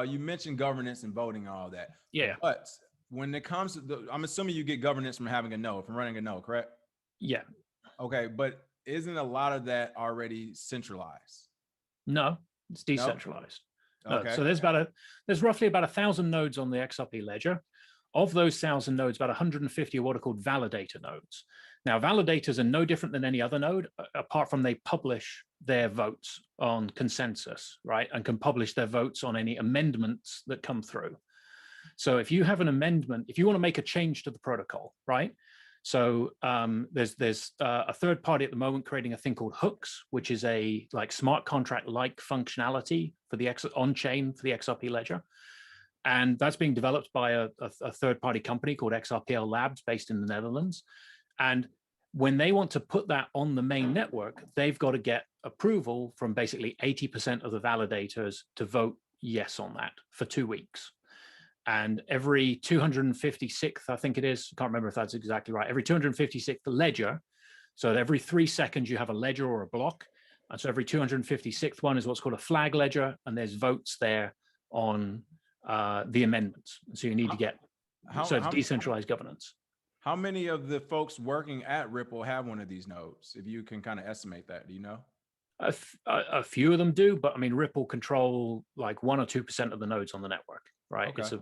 you mentioned governance and voting and all that. Yeah. But when it comes to I'm assuming you get governance from having a node, from running a node, correct? Yeah. Okay, but isn't a lot of that already centralized? No, it's decentralized. Nope. Okay. So there's roughly about 1,000 nodes on the XRP ledger. Of those 1,000 nodes, about 150 are what are called validator nodes. Now, validators are no different than any other node, apart from they publish their votes on consensus, right? And can publish their votes on any amendments that come through. So if you have an amendment, if you want to make a change to the protocol, right? So there's a third party at the moment creating a thing called hooks, which is a like smart contract like functionality for the on chain for the XRP ledger. And that's being developed by a third party company called XRPL Labs based in the Netherlands. And when they want to put that on the main network, they've got to get approval from basically 80% of the validators to vote yes on that for 2 weeks. And every 256th, I think it is, I can't remember if that's exactly right, every 256th ledger, so every 3 seconds you have a ledger or a block. And so every 256th one is what's called a flag ledger, and there's votes there on the amendments. So you need to get, so it's decentralized governance. How many of the folks working at Ripple have one of these nodes? If you can kind of estimate that, do you know? A few of them do, but I mean, Ripple control like 1 or 2% of the nodes on the network, right? Okay. It's a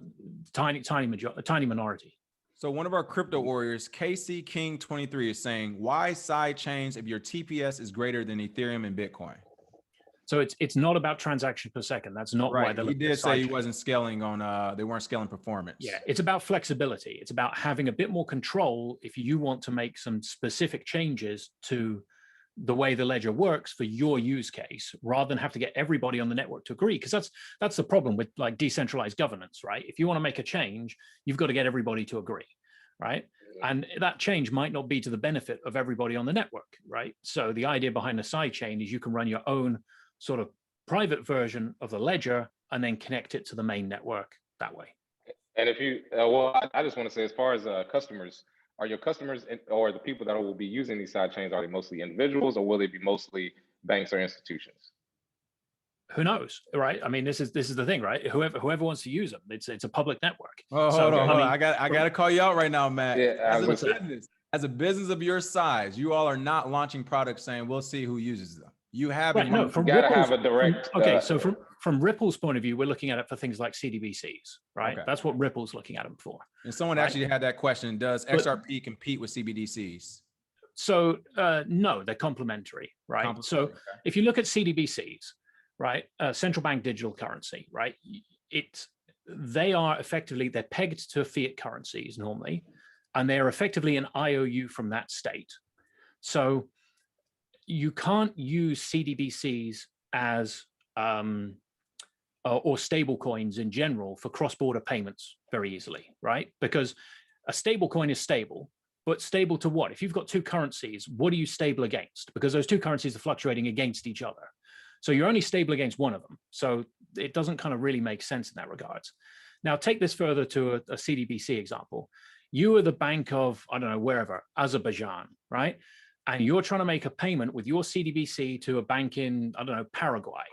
tiny minority. So one of our crypto warriors, KC King 23, is saying, why side chains if your TPS is greater than Ethereum and Bitcoin? So it's not about transaction per second. That's not right. Why they're he did say he wasn't scaling on they weren't scaling performance. Yeah, it's about flexibility. It's about having a bit more control if you want to make some specific changes to the way the ledger works for your use case, rather than have to get everybody on the network to agree. Because that's the problem with like decentralized governance, right? If you want to make a change, you've got to get everybody to agree, right? And that change might not be to the benefit of everybody on the network, right? So the idea behind the sidechain is you can run your own sort of private version of the ledger and then connect it to the main network that way. And if you, well, I just want to say, as far as customers, are your customers or the people that will be using these side chains, are they mostly individuals or will they be mostly banks or institutions? Who knows, right? I mean, this is the thing, right? Whoever wants to use them, it's a public network. Oh, hold on. I got to call you out right now, Matt. Yeah, as a business of your size, you all are not launching products saying we'll see who uses them. You have right, no, you got to have a direct. Okay, so from Ripple's point of view, we're looking at it for things like CDBCs, right? Okay. That's what Ripple's looking at them for. And someone actually had that question: does XRP compete with CBDCs? So no, they're complementary, right? So if you look at CDBCs, right, central bank digital currency, right, they are effectively, they're pegged to fiat currencies normally, and they are effectively an IOU from that state. So you can't use CDBCs as or stable coins in general for cross-border payments very easily, right? Because a stable coin is stable, but stable to what? If you've got two currencies, what are you stable against? Because those two currencies are fluctuating against each other. So you're only stable against one of them. So it doesn't kind of really make sense in that regards. Now take this further to a CDBC example. You are the bank of, I don't know, wherever, Azerbaijan, right? And you're trying to make a payment with your CDBC to a bank in, I don't know, Paraguay.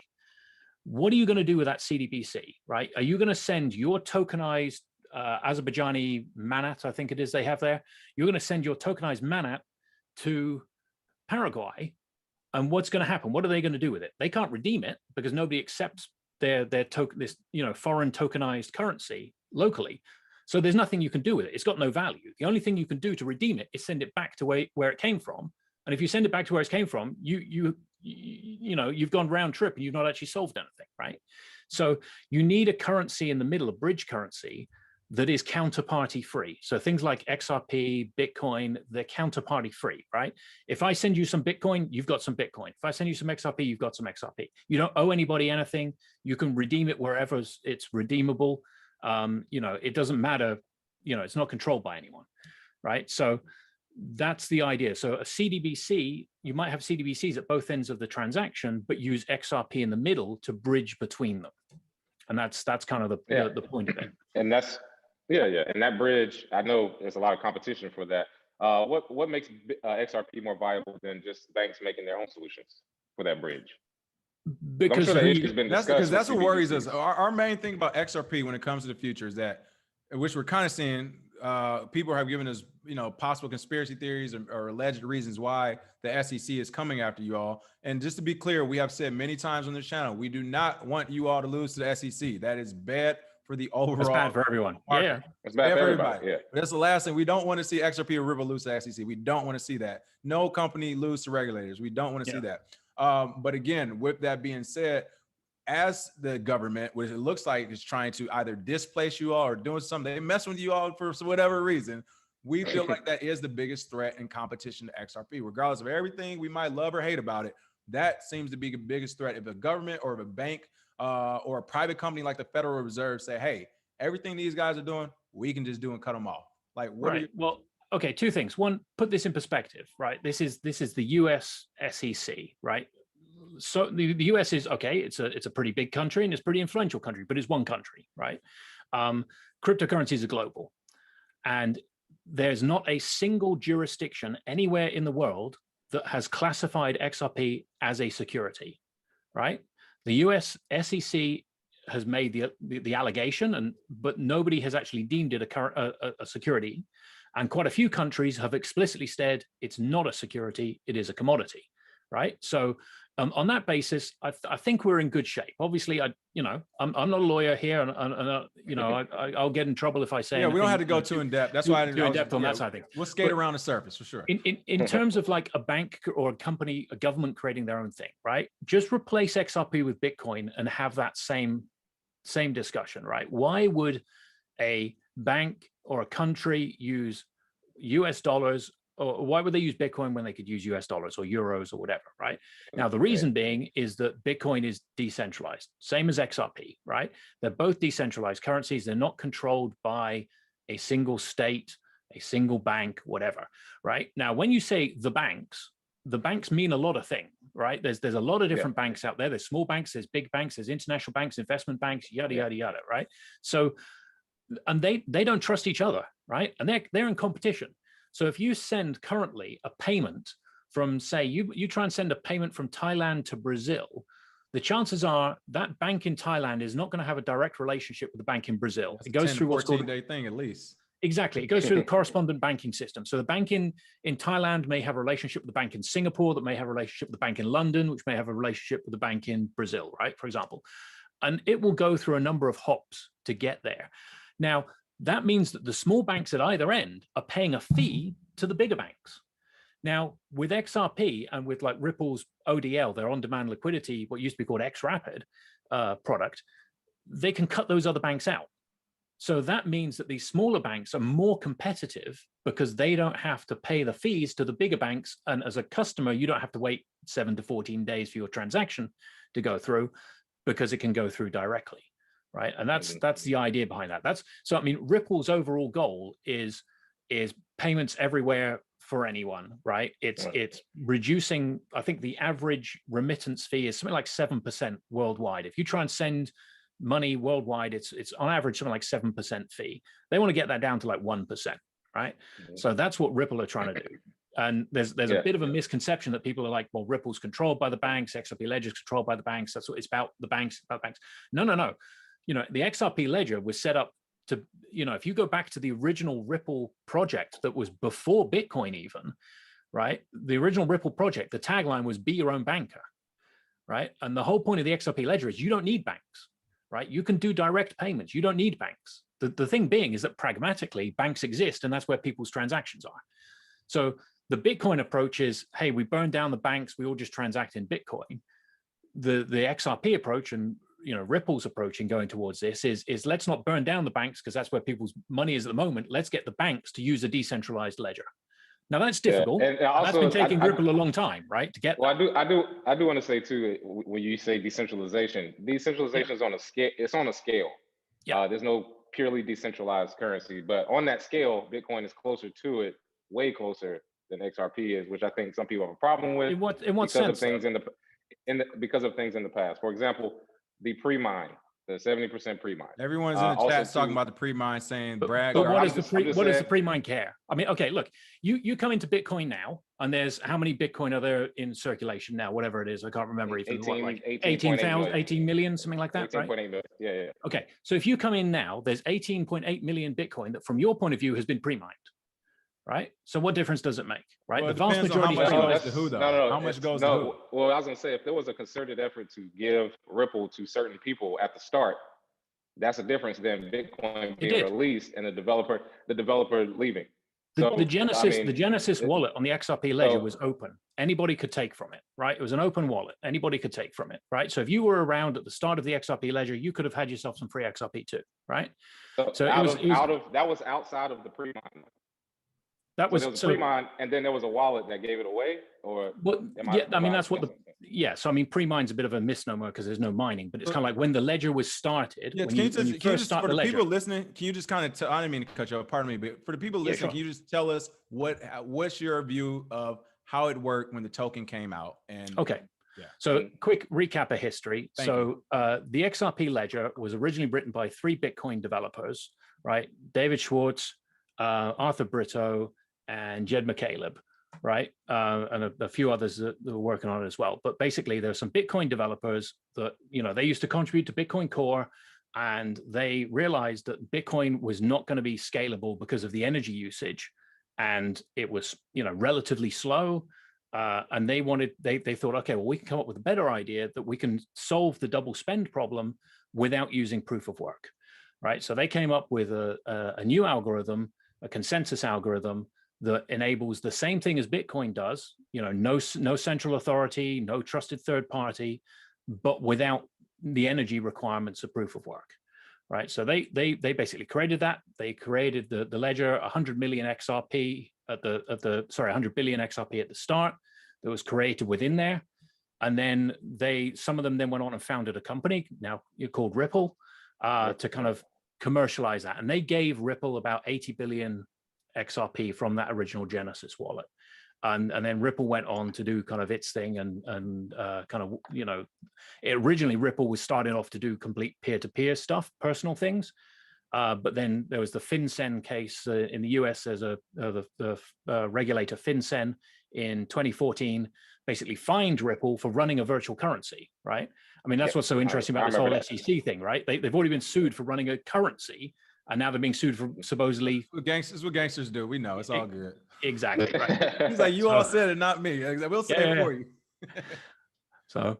What are you going to do with that CDBC, right? Are you going to send your tokenized Azerbaijani manat, I think it is they have there? You're going to send your tokenized manat to Paraguay, and what's going to happen? What are they going to do with it? They can't redeem it because nobody accepts their token, this foreign tokenized currency locally. So there's nothing you can do with it. It's got no value. The only thing you can do to redeem it is send it back to where it came from. And if you send it back to where it came from, you've gone round trip and you've not actually solved anything, right? So you need a currency in the middle, a bridge currency that is counterparty free. So things like XRP, Bitcoin, they're counterparty free, right? If I send you some Bitcoin, you've got some Bitcoin. If I send you some XRP, you've got some XRP. You don't owe anybody anything. You can redeem it wherever it's redeemable. It doesn't matter, it's not controlled by anyone, right? So that's the idea. So a CDBC, you might have CDBCs at both ends of the transaction, but use XRP in the middle to bridge between them. And that's kind of the point of it. And that's, and that bridge, I know there's a lot of competition for that. What makes XRP more viable than just banks making their own solutions for that bridge? Because that's what worries us. Our main thing about XRP when it comes to the future is that, which we're kind of seeing, people have given us, possible conspiracy theories or alleged reasons why the SEC is coming after you all. And just to be clear, we have said many times on this channel, we do not want you all to lose to the SEC. That is bad for the overall. It's bad for everyone. Market. Yeah, it's bad for everybody. Yeah, but that's the last thing. We don't want to see XRP or Ripple lose to the SEC. We don't want to see that. No company lose to regulators. We don't want to see that. But again, with that being said, as the government, which it looks like is trying to either displace you all or doing something, they mess with you all for whatever reason. We feel like that is the biggest threat and competition to XRP, regardless of everything we might love or hate about it. That seems to be the biggest threat. If a government or if a bank or a private company like the Federal Reserve say, hey, everything these guys are doing, we can just do and cut them off. Like, what right. Well, okay, two things. One, put this in perspective, right? This is the US SEC, right? So the US is okay. It's a pretty big country and it's a pretty influential country, but it's one country, right? Cryptocurrencies are global, and there's not a single jurisdiction anywhere in the world that has classified XRP as a security, right? The US SEC has made the allegation, but nobody has actually deemed it a security. And quite a few countries have explicitly said it's not a security, it is a commodity, right? So on that basis, I think we're in good shape. Obviously, I'm not a lawyer here, and I'll get in trouble if I say. Yeah, we don't have to go too in depth. That's why I didn't go in depth on that side of things. We'll skate around the surface for sure. In terms of like a bank or a company, a government creating their own thing, right? Just replace XRP with Bitcoin and have that same discussion, right? Why would a bank or a country use US dollars, or why would they use Bitcoin when they could use US dollars or euros or whatever, right? Now, the reason being is that Bitcoin is decentralized, same as XRP, right? They're both decentralized currencies. They're not controlled by a single state, a single bank, whatever, right? Now, when you say the banks mean a lot of things, right? There's a lot of different banks out there. There's small banks, there's big banks, there's international banks, investment banks, yada, yada, yada, right? So, and they don't trust each other, right? And they're in competition. So if you send currently a payment from, say, you try and send a payment from Thailand to Brazil, the chances are that bank in Thailand is not going to have a direct relationship with the bank in Brazil. That's it goes through what's called 14-day thing at least. Exactly. It goes through the correspondent banking system. So the bank in Thailand may have a relationship with the bank in Singapore, that may have a relationship with the bank in London, which may have a relationship with the bank in Brazil, right? For example. And it will go through a number of hops to get there. Now, that means that the small banks at either end are paying a fee to the bigger banks. Now, with XRP and with like Ripple's ODL, their on-demand liquidity, what used to be called XRapid product, they can cut those other banks out. So that means that these smaller banks are more competitive because they don't have to pay the fees to the bigger banks. And as a customer, you don't have to wait 7 to 14 days for your transaction to go through because it can go through directly, right? And that's the idea behind that. So I mean, Ripple's overall goal is payments everywhere for anyone, right? It's reducing, I think the average remittance fee is something like 7% worldwide. If you try and send money worldwide, it's on average something like 7% fee. They want to get that down to like 1%, right? So that's what Ripple are trying to do. And there's a bit of a misconception that people are like, well, Ripple's controlled by the banks, XRP Ledger's controlled by the banks. That's what it's about, the banks, about banks. No. You know, the XRP Ledger was set up to, you know, if you go back to the original Ripple project that was before Bitcoin even, right? The original Ripple project, the tagline was be your own banker, right? And the whole point of the XRP Ledger is you don't need banks, right? You can do direct payments. You don't need banks. The thing being is that pragmatically banks exist and that's where people's transactions are. So the Bitcoin approach is, hey, we burn down the banks. We all just transact in Bitcoin. The XRP approach and, you know, Ripple's approach in going towards this is let's not burn down the banks because that's where people's money is at the moment. Let's get the banks to use a decentralized ledger. Now that's difficult. And also, that's been taking Ripple a long time, right? To get. Well, I do want to say too, when you say decentralization is on a scale. It's on a scale. Yeah. There's no purely decentralized currency, but on that scale, Bitcoin is closer to it, way closer than XRP is, which I think some people have a problem with. In what because sense? Of things because of things in the past. For example, the pre-mine, the 70% pre-mine. Everyone's in the chat talking about the pre-mine, saying Brad. But what does the pre-mine care? I mean, okay, look, you come into Bitcoin now, and there's how many Bitcoin are there in circulation now? Whatever it is, I can't remember even. 18 million, something like that, 18.8 right? million. Yeah. Okay, so if you come in now, there's 18.8 million Bitcoin that, from your point of view, has been pre-mined. Right. So what difference does it make? Right. Well, the vast majority goes to who, though? No. How much goes to who? Well, I was gonna say, if there was a concerted effort to give Ripple to certain people at the start, that's a difference than Bitcoin being released and the developer leaving. The Genesis, I mean, the Genesis wallet on the XRP ledger so- was open. Anybody could take from it, right? It was an open wallet. Anybody could take from it, right? So if you were around at the start of the XRP ledger, you could have had yourself some free XRP too, right? So that was outside of the pre-mine. That So was there was a pre-mine, and then there was a wallet that gave it away, or I mean, that's what so I mean, pre-mine's a bit of a misnomer because there's no mining, but it's kind of like when the ledger was started. Yeah, when you first start for the the ledger. people listening, can you just kind of I didn't mean to cut you off, pardon me, but for the people listening, sure. can you just tell us what's your view of how it worked when the token came out? And okay. Yeah. So quick recap of history. Thank So the XRP ledger was originally written by 3 Bitcoin developers, right? David Schwartz, Arthur Brito, and Jed McCaleb, right? And a few others that were working on it as well. But basically, there's some Bitcoin developers that, they used to contribute to Bitcoin Core, and they realized that Bitcoin was not going to be scalable because of the energy usage, and it was, relatively slow. And they thought, okay, well, we can come up with a better idea that we can solve the double spend problem without using proof of work, right? So they came up with a new algorithm, a consensus algorithm that enables the same thing as Bitcoin does, no central authority, no trusted third party, but without the energy requirements of proof of work, right? So they basically created that. They created the ledger, 100 million XRP at 100 billion XRP at the start that was created within there. And then some of them then went on and founded a company now called Ripple to kind of commercialize that. And they gave Ripple about 80 billion XRP from that original Genesis wallet. And then Ripple went on to do kind of its thing and kind of, originally Ripple was starting off to do complete peer-to-peer stuff, personal things. But then there was the FinCEN case in the US. There's the regulator FinCEN in 2014 basically fined Ripple for running a virtual currency, right? I mean, that's what's so interesting about this whole SEC thing, right? They've already been sued for running a currency, and now they're being sued for supposedly. What gangsters do. We know it's all good. Exactly. Right. He's like, you all said it, not me. We'll say it for you. So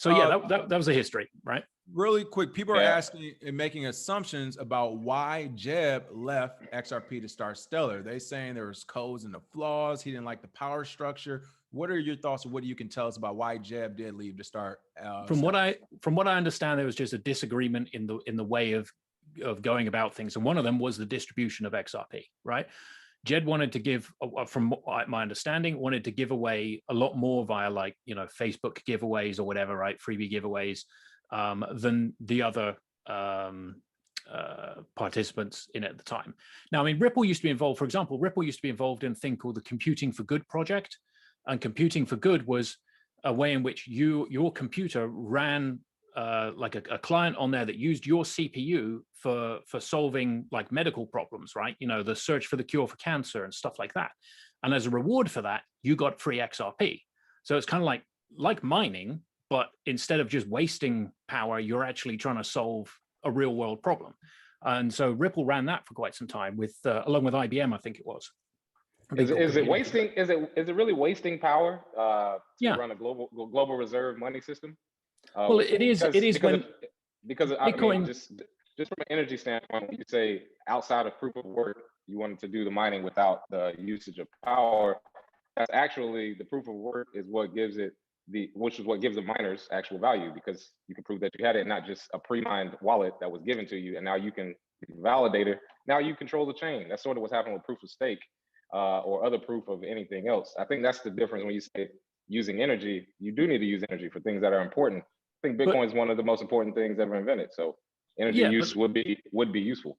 yeah, that was a history, right? Really quick, people are asking and making assumptions about why Jeb left XRP to start Stellar. They saying there was codes and the flaws. He didn't like the power structure. What are your thoughts, or what you can tell us about why Jeb did leave to start? From what I understand, there was just a disagreement in the way of going about things, and one of them was the distribution of XRP, right? Jed wanted to give, from my understanding, wanted to give away a lot more via Facebook giveaways or whatever, right? Freebie giveaways than the other participants in it at the time. Now, I mean, Ripple used to be involved, for example, Ripple used to be involved in a thing called the Computing for Good project. And Computing for Good was a way in which your computer ran like a client on there that used your CPU for solving like medical problems, right? The search for the cure for cancer and stuff like that. And as a reward for that, you got free XRP. So it's kind of like mining, but instead of just wasting power, you're actually trying to solve a real world problem. And so Ripple ran that for quite some time with along with IBM, I think it was. Is it wasting? Is it really wasting power to run a global reserve money system? Well, it is because Bitcoin, I mean, just from an energy standpoint, when you say outside of proof of work, you wanted to do the mining without the usage of power. That's actually the proof of work is what gives it which is what gives the miners actual value, because you can prove that you had it, not just a pre-mined wallet that was given to you, and now you can validator. Now you control the chain. That's sort of what's happening with proof of stake or other proof of anything else. I think that's the difference when you say using energy. You do need to use energy for things that are important. I think Bitcoin is one of the most important things ever invented. So energy use would be useful.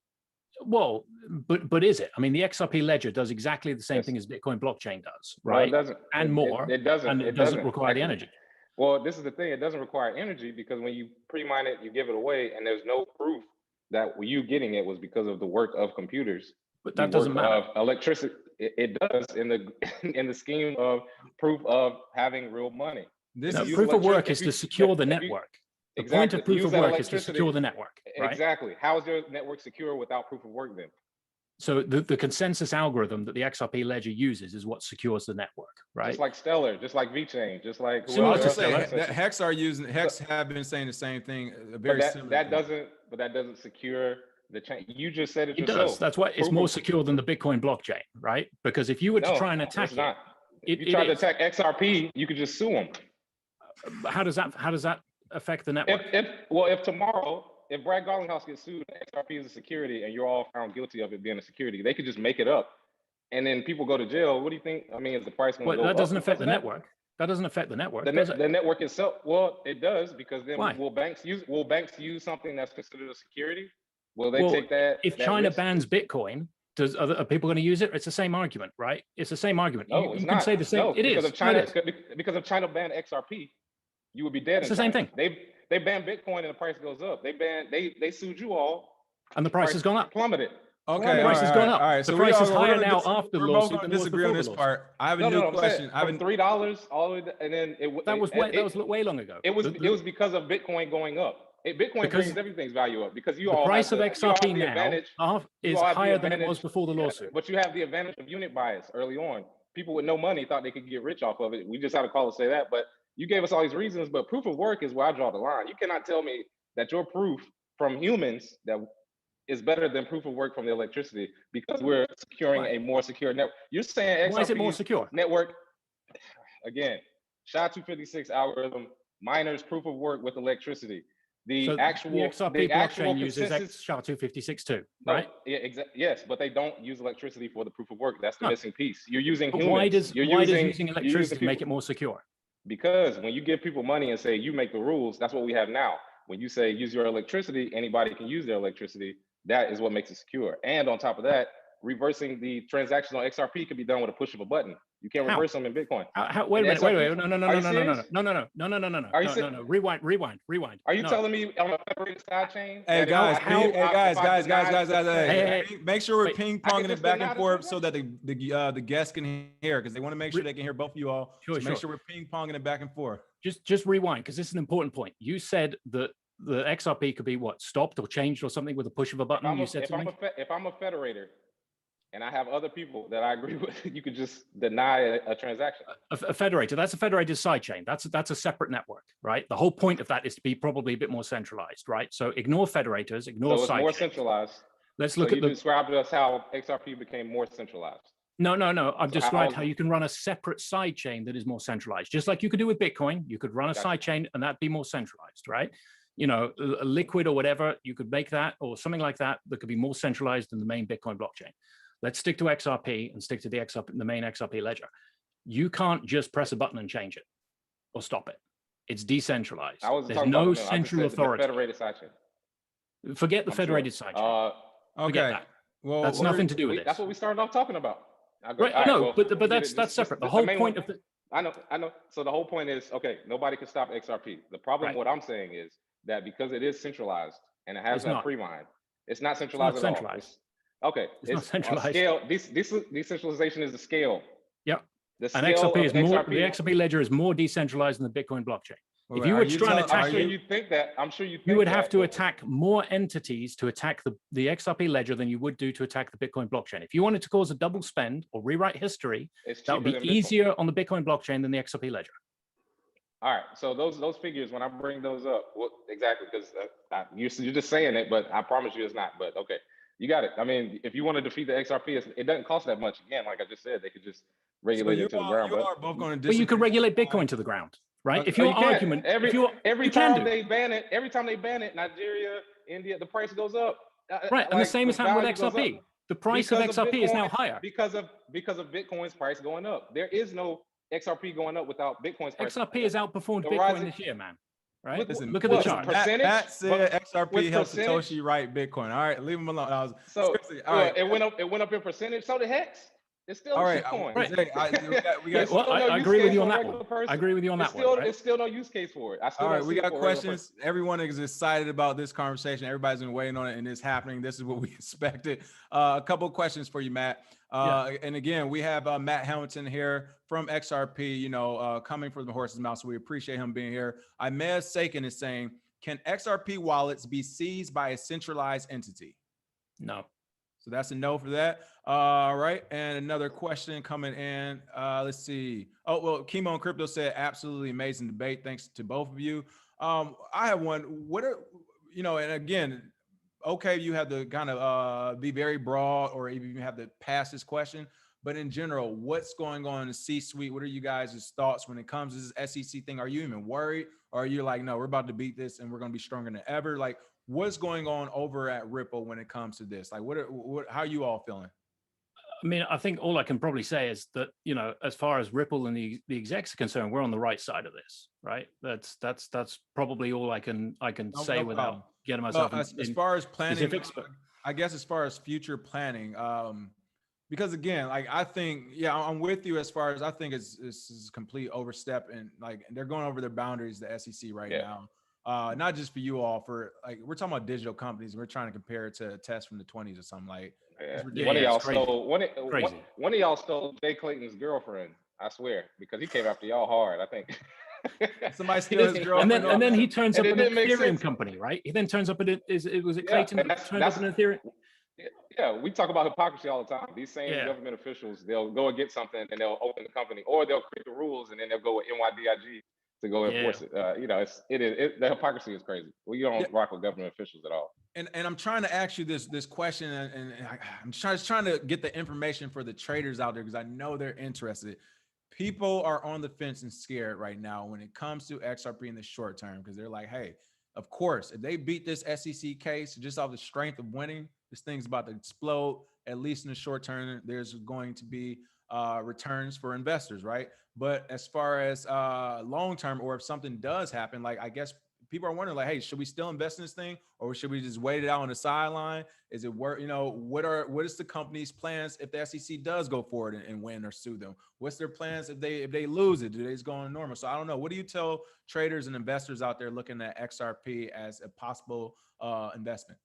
Well, but is it? I mean, the XRP ledger does exactly the same thing as Bitcoin blockchain does, right? No, it doesn't. And more. It doesn't. And it doesn't require the energy. Well, this is the thing. It doesn't require energy because when you pre-mine it, you give it away, and there's no proof that you getting it was because of the work of computers. But that doesn't matter. Of electricity, it does in the scheme of proof of having real money. Proof of work is to secure the network. The point of proof of work is to secure the network. Right? Exactly. How is your network secure without proof of work then? So the consensus algorithm that the XRP ledger uses is what secures the network, right? Just like Stellar, just like VeChain, just like similar to say Hex have been saying the same thing. Very similar. That doesn't secure The chain. You just said it It yourself. does. That's why it's Proof more of- secure than the Bitcoin blockchain, right? Because if you were to No, try and attack it's not. it, If you tried to attack XRP, you could just sue them. how does that affect the network? If tomorrow, if Brad Garlinghouse gets sued, XRP is a security, and you're all found guilty of it being a security, they could just make it up, and then people go to jail. What do you think? I mean, is the price going to go up? That doesn't affect the because of that? network. That doesn't affect the network. The network itself. Well, it does, because then Why? will banks use something that's considered a security? Will they Well, take that? if that China risk? bans Bitcoin, are people going to use it? It's the same argument, right? It's the same argument. No, it's you not. can say the same. No, It because is. If China, No, it is. because if China banned XRP, you would be dead. It's in the same China. thing. They banned Bitcoin and the price goes up. They sued you all, And the price has gone up. plummeted. Okay, The price has gone up. All right, The so price is we're higher gonna now after the we're both lawsuit gonna than it was disagree on before this the lawsuit. part. I have a No, new I'm saying question. from $3 all the way, and then That was way long ago. It was because of Bitcoin going up. Bitcoin Because brings everything's value up, because you the all price have of the, you all have XRP the now advantage. is you all have the higher than it advantage- was before the yeah, lawsuit. But you have the advantage of unit bias early on. People with no money thought they could get rich off of it. We just had to call it say that. But you gave us all these reasons. But proof of work is where I draw the line. You cannot tell me that your proof from humans that is better than proof of work from the electricity, because we're securing a more secure network. You're saying Why is it more XRP's secure? network, again, SHA-256 algorithm, miners proof of work with electricity. The So actual the XRP actual blockchain uses consensus. SHA-256 too, No, right? yes, but they don't use electricity for the proof of work. That's the No. missing piece. You're using But humans. why does You're using you're electricity make people. it more secure? Because when you give people money and say you make the rules, that's what we have now. When you say use your electricity, anybody can use their electricity. That is what makes it secure. And on top of that, reversing the transactions on XRP can be done with a push of a button. You can't How? reverse them in Bitcoin. Wait a minute. Wait. No. Are you serious? No. Rewind. Are you No. telling me on a federated side chain? Hey that guys, if I deny- hey, make sure we're Wait. ping I can ponging it just back deny and the forth so that the guests can hear, because they want to make sure they can hear both of you all. Sure, so make sure we're ping ponging it back and forth. Just rewind, because this is an important point. You said that the XRP could be what, stopped or changed or something with a push of a button. If I'm a federator and I have other people that I agree with, you could just deny a transaction. A federator, that's a federated sidechain. That's a separate network, right? The whole point of that is to be probably a bit more centralized, right? So ignore federators, ignore So it's more sidechains. centralized. Let's look at you described to us how XRP became more centralized. No. I've So described how you can run a separate sidechain that is more centralized, just like you could do with Bitcoin. You could run a Gotcha. sidechain and that'd be more centralized, right? You know, a liquid or whatever, you could make that or something like that that could be more centralized than the main Bitcoin blockchain. Let's stick to XRP and stick to the main XRP ledger. You can't just press a button and change it or stop it. It's decentralized. There's no central authority. The federated sidechain. Forget the federated sidechain. Forget that. Well, that's nothing to do with That's this. what we started off talking about. Right, no, but that's separate. The whole point of the I know. So the whole point is, okay, nobody can stop XRP. The problem, Right. what I'm saying is that because it is centralized and it has It's that not. pre-mine, it's not centralized It's not centralized. all. Okay, It's not centralized. Scale. This decentralization is the scale. Yep. The And scale XRP of is more. The XRP ledger is more decentralized than the Bitcoin blockchain. If you were trying to attack I'm sure you think that. you would have to attack more entities to attack the XRP ledger than you would do to attack the Bitcoin blockchain. If you wanted to cause a double spend or rewrite history, that would be easier on the Bitcoin blockchain than the XRP ledger. All right, so those figures, when I bring those up, what exactly? Because you're just saying it, but I promise you it's not. But okay, you got it. I mean, if you want to defeat the XRP, it doesn't cost that much. Again, like I just said, they could just regulate it to the ground. You are both going to But you could regulate Bitcoin to the ground, right? If your argument, every time they ban it, Nigeria, India, the price goes up. Right, and the same has happened with XRP. The price of XRP is now higher because of Bitcoin's price going up. There is no XRP going up without Bitcoin's price. XRP has outperformed Bitcoin this year, man. Right? Listen, look at the chart. Matt said XRP helps Satoshi write Bitcoin. All right, leave him alone. All right. It went up in percentage. So did Hex. It's still Bitcoin. We got I agree with you on that one. I agree with you on that one. It's still no use case for it. All right, we got questions. Everyone is excited about this conversation. Everybody's been waiting on it, and it's happening. This is what we expected. A couple of questions for you, Matt. And again, we have Matt Hamilton here from XRP, coming from the horse's mouth. So we appreciate him being here. Imea Sakin is saying, can XRP wallets be seized by a centralized entity? No. So that's a no for that. All right. And another question coming in. Let's see. Oh, well, Chemo and Crypto said absolutely amazing debate. Thanks to both of you. I have one. What are, and again, okay, you have to kind of be very broad, or even you have to pass this question. But in general, what's going on in the C-suite? What are you guys' thoughts when it comes to this SEC thing? Are you even worried, or are you like, no, we're about to beat this and we're going to be stronger than ever? Like, what's going on over at Ripple when it comes to this? Like, how are you all feeling? I mean, I think all I can probably say is that, you know, as far as Ripple and the execs are concerned, we're on the right side of this, right? That's probably all I can say No without problem. getting Well, myself as in far as planning, specifics. But I guess as far as future planning, because again, like I think, yeah, I'm with you as far as I think it's is complete overstep, and like they're going over their boundaries, the SEC right Yeah. now. Not just for you all, for like we're talking about digital companies, and we're trying to compare it to a test from the 20s or something. Like Yeah. it's yeah, One of ridiculous. y'all it's crazy. stole Crazy. one of y'all stole Jay Clayton's girlfriend. I swear, because he came after y'all hard. I think. Somebody He steal his does, girlfriend. and then he turns And up it an didn't make Ethereum sense. company, right? He then turns up at was it Yeah, Clayton and that turned up an Ethereum? yeah. We talk about hypocrisy all the time. These same Yeah. government officials, they'll go and get something and they'll open the company, or they'll create the rules and then they'll go with NYDIG to go Yeah. enforce it. You know, the hypocrisy is crazy. We don't Yeah. rock with government officials at all. And I'm trying to ask you this question, and I'm trying to get the information for the traders out there because I know they're interested. People are on the fence and scared right now when it comes to XRP in the short term because they're like, hey, of course, if they beat this SEC case just off the strength of winning, this thing's about to explode. At least in the short term, there's going to be returns for investors, right? But as far as long term, or if something does happen, like I guess people are wondering, like, hey, should we still invest in this thing, or should we just wait it out on the sideline? Is it worth, you know, what is the company's plans if the SEC does go forward and win or sue them? What's their plans if they lose it? Do they just go on normal? So I don't know. What do you tell traders and investors out there looking at XRP as a possible investment?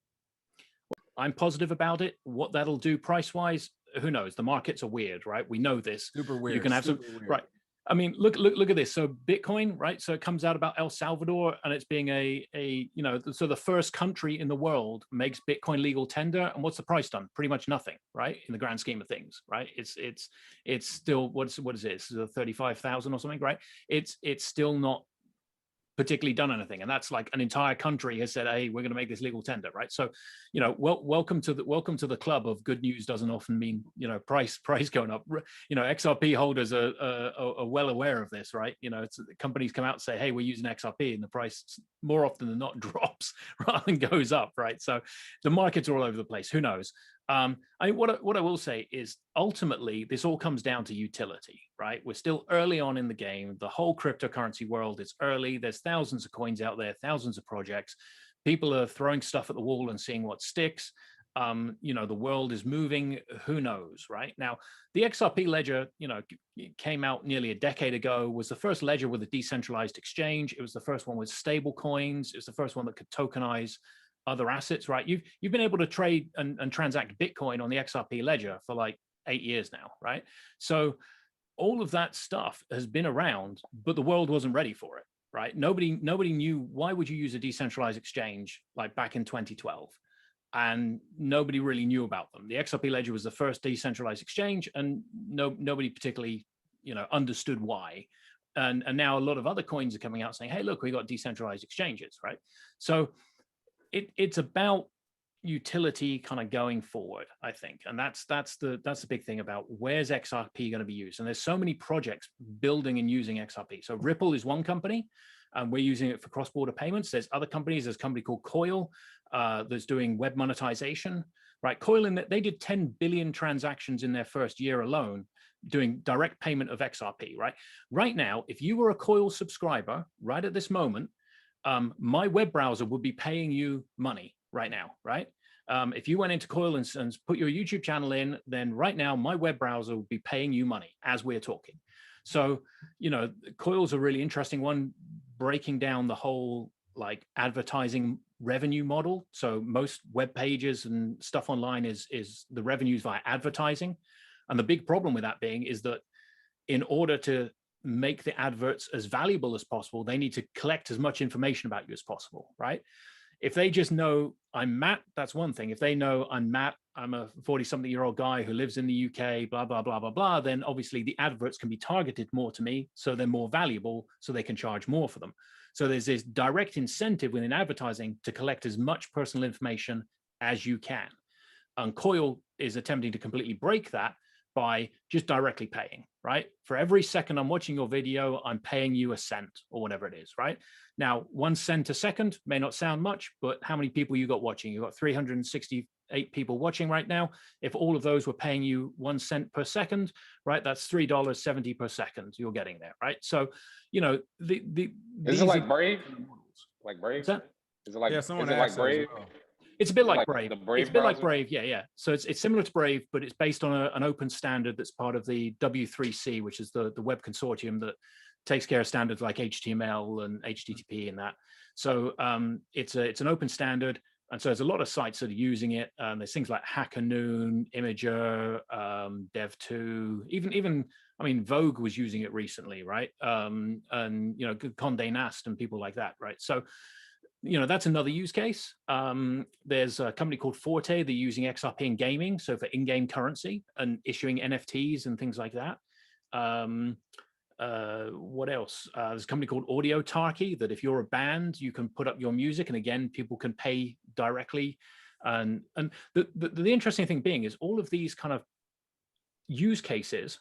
I'm positive about it. What that'll do price wise, who knows? The markets are weird, right? We know this. Super weird. You can have super some weird. right. I mean, look at this. So Bitcoin, right? So it comes out about El Salvador, and it's being a you know, so the first country in the world makes Bitcoin legal tender, and what's the price done? Pretty much nothing, right? In the grand scheme of things, right? It's still what is it? It's 35,000 or something, right? It's still not particularly done anything, and that's like an entire country has said, hey, we're going to make this legal tender, right? So, you know, welcome to the club of good news doesn't often mean, you know, price going up. You know, XRP holders are well aware of this, right? You know, it's companies come out and say, hey, we're using XRP, and the price more often than not drops rather than goes up, right? So the markets are all over the place. Who knows? I mean, what I will say is ultimately this all comes down to utility, right? We're still early on in the game. The whole cryptocurrency world is early. There's thousands of coins out there, thousands of projects. People are throwing stuff at the wall and seeing what sticks. You know, the world is moving. Who knows, right? Now, the XRP ledger, you know, came out nearly a decade ago, was the first ledger with a decentralized exchange. It was the first one with stable coins. It was the first one that could tokenize other assets, right? You've been able to trade and transact Bitcoin on the XRP ledger for like 8 years now, right? So all of that stuff has been around, but the world wasn't ready for it, right? Nobody knew, why would you use a decentralized exchange like back in 2012? And nobody really knew about them. The XRP ledger was the first decentralized exchange, and nobody particularly, you know, understood why. And now a lot of other coins are coming out saying, hey, look, we got decentralized exchanges, right? So it's about utility kind of going forward, I think, and that's the big thing about where's XRP going to be used. And there's so many projects building and using XRP. So Ripple is one company, and we're using it for cross-border payments. There's other companies. There's a company called Coil that's doing web monetization, right? Coil, they did 10 billion transactions in their first year alone, doing direct payment of XRP, right? Right now, if you were a Coil subscriber, right at this moment, my web browser would be paying you money right now, right? If you went into Coil and put your YouTube channel in, then right now my web browser would be paying you money as we're talking. So, you know, Coil's a really interesting one, breaking down the whole like advertising revenue model. So most web pages and stuff online is the revenues via advertising. And the big problem with that being is that in order to make the adverts as valuable as possible, they need to collect as much information about you as possible, right? If they just know I'm Matt, that's one thing. If they know I'm Matt, I'm a 40-something-year-old guy who lives in the UK, blah, blah, blah, blah, blah, then obviously the adverts can be targeted more to me, so they're more valuable, so they can charge more for them. So there's this direct incentive within advertising to collect as much personal information as you can. And Coil is attempting to completely break that by just directly paying, right? For every second I'm watching your video, I'm paying you a cent or whatever it is, right? Now, 1 cent a second may not sound much, but how many people you got watching? You got 368 people watching right now. If all of those were paying you 1 cent per second, right, that's $3.70 per second you're getting there, right? So, you know, Is it like Brave? Like Brave? What's that? Is it like, Yeah, someone is it like asked that as Brave? well. It's a bit Is it like like Brave. the Brave It's a bit like browser? Brave, yeah. So it's similar to Brave, but it's based on an open standard that's part of the W3C, which is the web consortium that takes care of standards like HTML and HTTP and that. So it's an open standard, and so there's a lot of sites that are using it. There's things like HackerNoon, Imager, Dev2, even I mean Vogue was using it recently, right? And you know, Condé Nast and people like that, right? So you know, that's another use case. There's a company called Forte. They're using XRP in gaming, so for in-game currency and issuing NFTs and things like that. What else? There's a company called Audio-Tarky that if you're a band, you can put up your music, and again, people can pay directly. And the interesting thing being is all of these kind of use cases,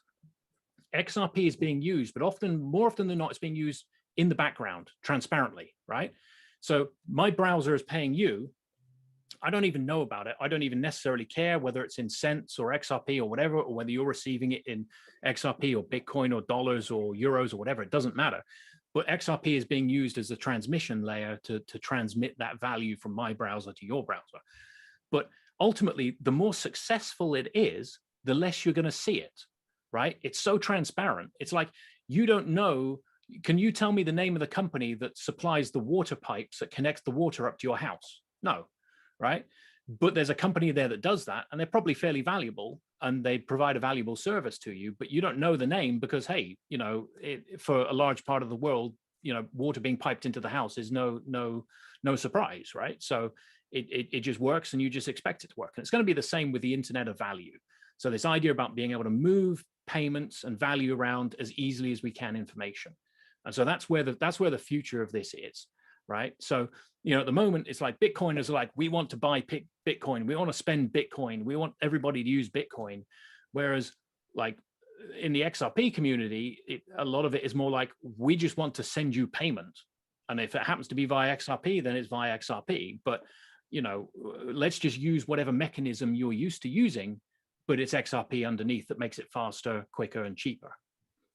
XRP is being used, but more often than not, it's being used in the background, transparently, right? So my browser is paying you. I don't even know about it. I don't even necessarily care whether it's in cents or XRP or whatever, or whether you're receiving it in XRP or Bitcoin or dollars or euros or whatever. It doesn't matter. But XRP is being used as a transmission layer to transmit that value from my browser to your browser. But ultimately, the more successful it is, the less you're going to see it, right? It's so transparent. It's like you don't know. Can you tell me the name of the company that supplies the water pipes that connects the water up to your house? No, right? But there's a company there that does that, and they're probably fairly valuable, and they provide a valuable service to you, but you don't know the name because, hey, you know, for a large part of the world, you know, water being piped into the house is no surprise, right? So it just works, and you just expect it to work. And it's going to be the same with the Internet of Value. So this idea about being able to move payments and value around as easily as we can information. And so that's where the future of this is, right? So, you know, at the moment, it's like Bitcoiners are like, we want to buy Bitcoin. We want to spend Bitcoin. We want everybody to use Bitcoin. Whereas like in the XRP community, a lot of it is more like, we just want to send you payment. And if it happens to be via XRP, then it's via XRP. But, you know, let's just use whatever mechanism you're used to using, but it's XRP underneath that makes it faster, quicker, and cheaper.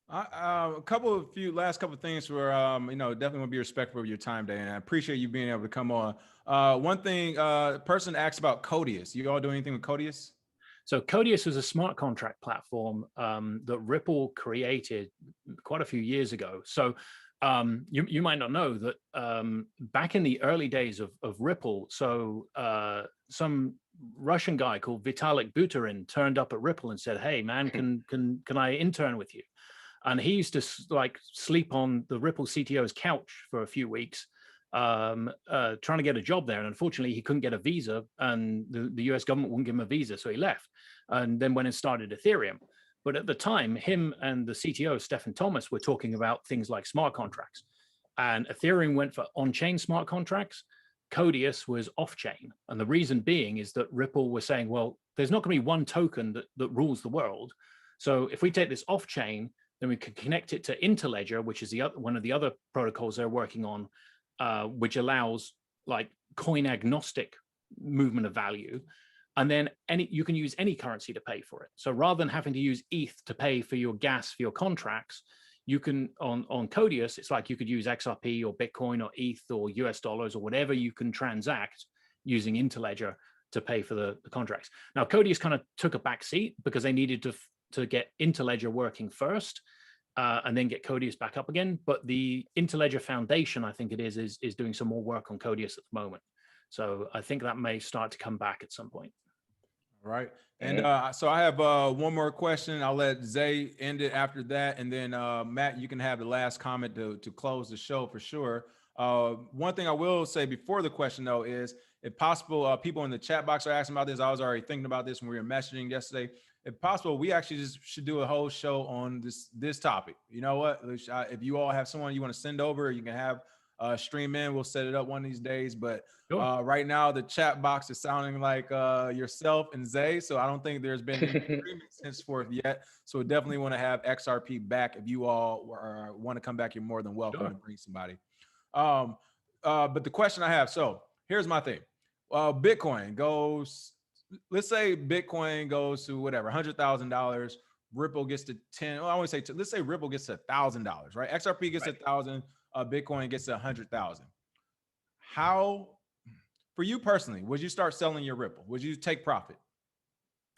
Last couple of things where, you know, definitely want to be respectful of your time, Dan. I appreciate you being able to come on. One thing, person asked about Codius. You all do anything with Codius? So Codius is a smart contract platform that Ripple created quite a few years ago. So you might not know that back in the early days of Ripple, so some Russian guy called Vitalik Buterin turned up at Ripple and said, "Hey, man, can I intern with you?" And he used to like sleep on the Ripple CTO's couch for a few weeks, trying to get a job there. And unfortunately, he couldn't get a visa, and the US government wouldn't give him a visa. So he left and then went and started Ethereum. But at the time, him and the CTO, Stephen Thomas, were talking about things like smart contracts. And Ethereum went for on-chain smart contracts. Codius was off-chain. And the reason being is that Ripple was saying, well, there's not going to be one token that rules the world. So if we take this off-chain, then we can connect it to Interledger, which is one of the other protocols they're working on, which allows like coin agnostic movement of value. And then you can use any currency to pay for it. So rather than having to use ETH to pay for your gas for your contracts, you can on Codius, it's like you could use XRP or Bitcoin or ETH or US dollars or whatever you can transact using Interledger to pay for the contracts. Now Codius kind of took a back seat because they needed to get Interledger working first, and then get Codius back up again. But the Interledger Foundation, I think it is doing some more work on Codius at the moment. So I think that may start to come back at some point. All right. And so I have one more question. I'll let Zay end it after that. And then Matt, you can have the last comment to close the show for sure. One thing I will say before the question though is, if possible, people in the chat box are asking about this. I was already thinking about this when we were messaging yesterday. If possible, we actually just should do a whole show on this topic. You know what? If you all have someone you want to send over, you can have stream in. We'll set it up one of these days. But Sure. right now, the chat box is sounding like yourself and Zay. So I don't think there's been any agreements henceforth yet. So we definitely want to have XRP back. If you all want to come back, you're more than welcome to bring somebody. But the question I have, so here's my thing. Bitcoin goes, let's say Bitcoin goes to whatever, $100,000. Ripple gets to 10. Well, I want to say, let's say Ripple gets to $1,000, right? XRP gets to 1,000. Bitcoin gets to 100,000. How, for you personally, would you start selling your Ripple? Would you take profit?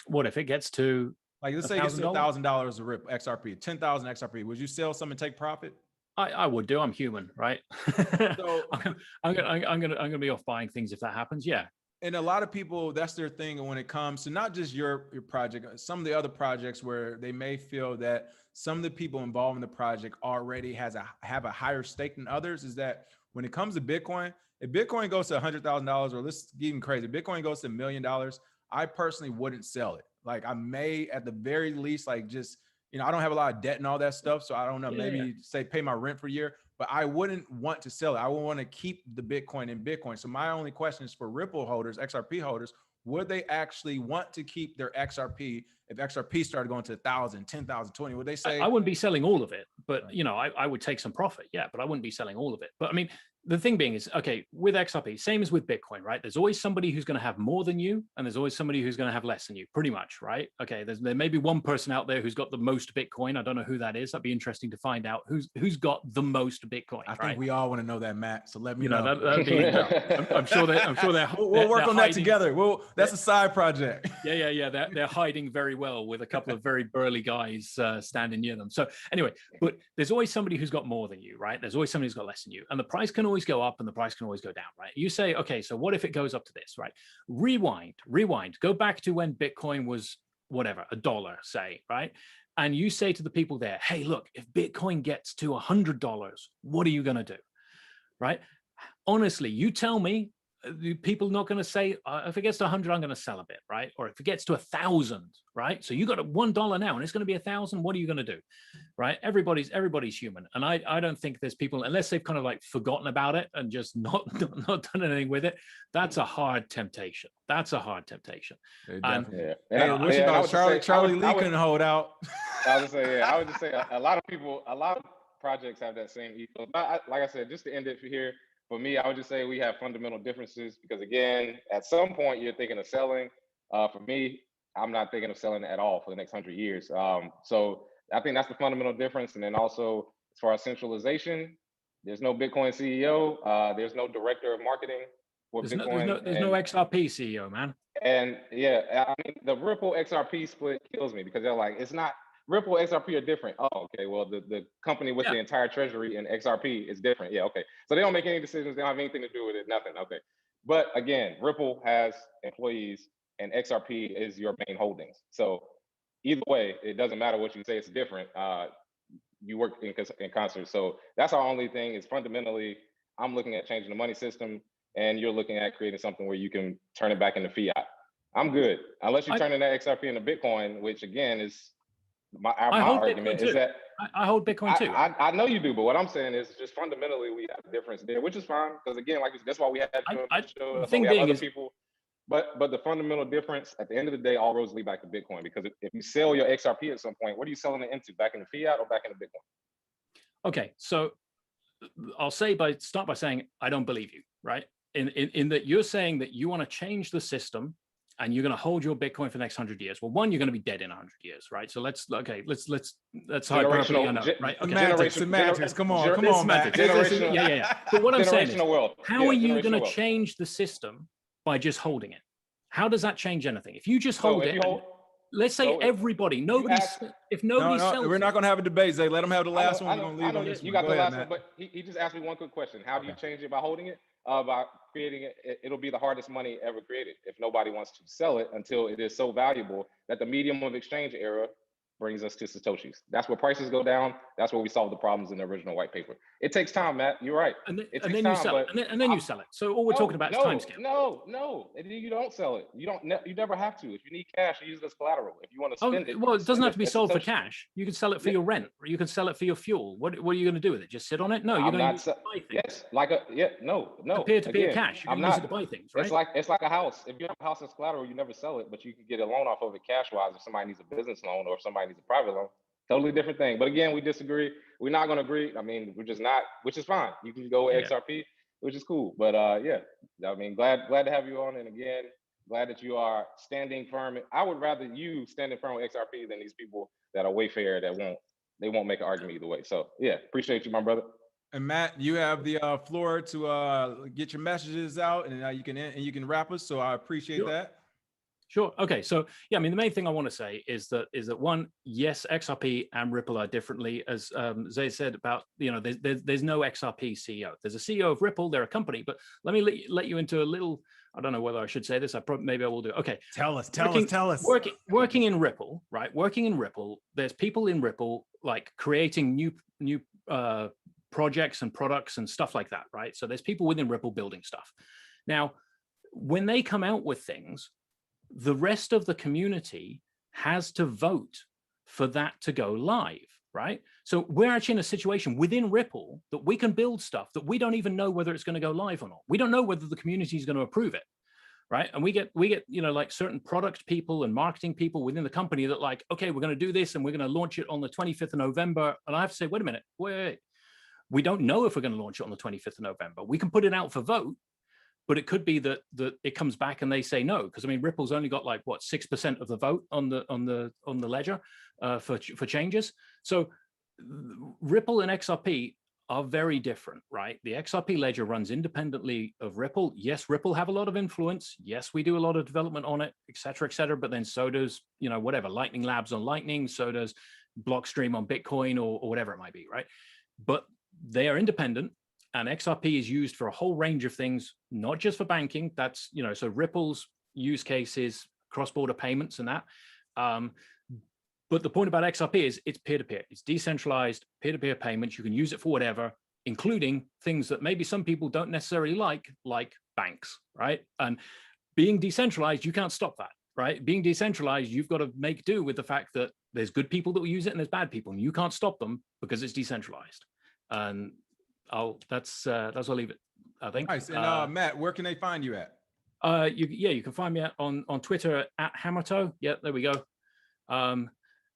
What if it gets to, like, let's say it gets to $1,000 a Ripple XRP, 10,000 XRP. Would you sell some and take profit? I would do. I'm human, right? So I'm gonna be off buying things if that happens. Yeah. And a lot of people, that's their thing when it comes to not just your project, some of the other projects where they may feel that some of the people involved in the project already have a higher stake than others, is that when it comes to Bitcoin, if Bitcoin goes to $100,000, or let's get even crazy, Bitcoin goes to $1 million, I personally wouldn't sell it. Like, I may at the very least, like, just, you know, I don't have a lot of debt and all that stuff. So I don't know, maybe say pay my rent for a year, but I wouldn't want to sell it. I would want to keep the Bitcoin in Bitcoin. So my only question is for Ripple holders, XRP holders, would they actually want to keep their XRP if XRP started going to 1,000, 10,000, 20? Would they say? I wouldn't be selling all of it, but you know, I would take some profit. Yeah, but I wouldn't be selling all of it. But I mean, the thing being is, okay, with XRP, same as with Bitcoin, right? There's always somebody who's going to have more than you, and there's always somebody who's going to have less than you, pretty much, right? Okay, there may be one person out there who's got the most Bitcoin. I don't know who that is. That'd be interesting to find out who's got the most Bitcoin. I think we all want to know that, Matt. So let me know. That'd be, I'm sure they're. We'll work on that together. That's a side project. Yeah. They're hiding very well with a couple of very burly guys standing near them. So anyway, but there's always somebody who's got more than you, right? There's always somebody who's got less than you, and the price can always go up and the price can always go down, right? You say, okay, so what if it goes up to this, right? Rewind, go back to when Bitcoin was whatever, $1, say, right? And you say to the people there, hey, look, if Bitcoin gets to $100, what are you going to do, right? Honestly, you tell me. People not going to say, if it gets to 100, I'm going to sell a bit, right? Or if it gets to 1,000, right? So you got $1 now and it's going to be 1,000. What are you going to do, right? Everybody's human, and I don't think there's people, unless they've kind of like forgotten about it and just not done anything with it. That's a hard temptation. And Charlie Lee couldn't hold out. I would say, I would just say a lot of projects have that same ethos. Like I said, just to end it here. For me, I would just say we have fundamental differences because, again, at some point you're thinking of selling. For me, I'm not thinking of selling at all for the next 100 years. So I think that's the fundamental difference. And then also, as far as centralization, there's no Bitcoin CEO. There's no director of marketing for Bitcoin. There's no XRP CEO, man. And yeah, I mean, the Ripple XRP split kills me because they're like, it's not. Ripple XRP are different. Oh, okay. Well, the company with the entire treasury and XRP is different. Yeah, okay. So they don't make any decisions. They don't have anything to do with it. Nothing. Okay. But again, Ripple has employees and XRP is your main holdings. So either way, it doesn't matter what you say. It's different. You work in concert. So that's our only thing is fundamentally, I'm looking at changing the money system and you're looking at creating something where you can turn it back into fiat. I'm good. Unless you turn in that XRP into Bitcoin, which again is, my argument is that I hold Bitcoin too. I know you do, but what I'm saying is just fundamentally we have a difference there, which is fine because again, like that's why we have the thing being is people. But the fundamental difference at the end of the day, all roads lead back to Bitcoin because if you sell your XRP at some point, what are you selling it into? Back into fiat or back into Bitcoin? Okay, so I'll start by saying I don't believe you, right? In that you're saying that you want to change the system and you're going to hold your Bitcoin for the next 100 years. Well, one, you're going to be dead in 100 years, right? So let's hyperbole, right? Okay. Semantics. Come on, Matt. Yeah. But what I'm saying is, wealth. How are you going to change the system by just holding it? How does that change anything? If you just hold it, let's say everybody, nobody, if nobody sells, we're not going to have a debate, Zay. Let him have the last one. We're going to leave on this one. You got the last one, but he just asked me one quick question. How do you change it by holding it? By creating it, it'll be the hardest money ever created if nobody wants to sell it until it is so valuable that the medium of exchange era brings us to Satoshis. That's where prices go down. That's where we solve the problems in the original white paper. It takes time, Matt. You're right. And It then takes you time, sell it, but and then you sell it. So all we're talking about is timescale. No. You don't sell it. You never have to. If you need cash, you use it as collateral. If you want to spend it, well, it doesn't have to be as sold for Satoshi. cash. You can sell it for your rent, or you can sell it for your fuel. What are you going to do with it? Just sit on it? No, you're going to use it to buy things. Yes, no. Peer-to-peer cash. You're going to use it to buy things, right? It's like a house. If you have a house as collateral, you never sell it, but you can get a loan off of it cash-wise if somebody needs a business loan or if somebody needs a private loan. Totally different thing. But again, we disagree. We're not going to agree. I mean, we're just not, which is fine. You can go with XRP, which is cool. But yeah, I mean, glad to have you on. And again, glad that you are standing firm. I would rather you standing firm with XRP than these people that are Wayfair that won't make an argument either way. So yeah, appreciate you, my brother. And Matt, you have the floor to get your messages out, and you can wrap us. So I appreciate that. Sure. Okay. So yeah, I mean, the main thing I want to say is that one, yes, XRP and Ripple are differently, as Zay said about, there's no XRP CEO. There's a CEO of Ripple. They're a company. But let me let you into a little. I don't know whether I should say this. Maybe I will do. Okay. Tell us. Working in Ripple, right? Working in Ripple. There's people in Ripple like creating new projects and products and stuff like that, right? So there's people within Ripple building stuff. Now, when they come out with things, the rest of the community has to vote for that to go live, right? So we're actually in a situation within Ripple that we can build stuff that we don't even know whether it's going to go live or not. We don't know whether the community is going to approve it, right? And we get like certain product people and marketing people within the company that like, okay, we're going to do this and we're going to launch it on the 25th of November. And I have to say, wait a minute, wait. We don't know if we're going to launch it on the 25th of November. We can put it out for vote, but it could be that it comes back and they say no, because I mean Ripple's only got like 6% of the vote on the ledger for changes. So Ripple and XRP are very different, right? The XRP ledger runs independently of Ripple. Yes, Ripple have a lot of influence. Yes, we do a lot of development on it, et cetera, but then so does whatever Lightning Labs on Lightning, so does Blockstream on Bitcoin or whatever it might be, right? But they are independent. And XRP is used for a whole range of things, not just for banking. That's, so Ripple's use cases, cross-border payments and that. But the point about XRP is it's peer-to-peer. It's decentralized peer-to-peer payments. You can use it for whatever, including things that maybe some people don't necessarily like banks, right? And being decentralized, you can't stop that, right? Being decentralized, you've got to make do with the fact that there's good people that will use it and there's bad people, and you can't stop them because it's decentralized. And that's I'll leave it, I think. Nice. And Matt, where can they find you at? You can find me on Twitter at Hammertoe. Yeah, there we go.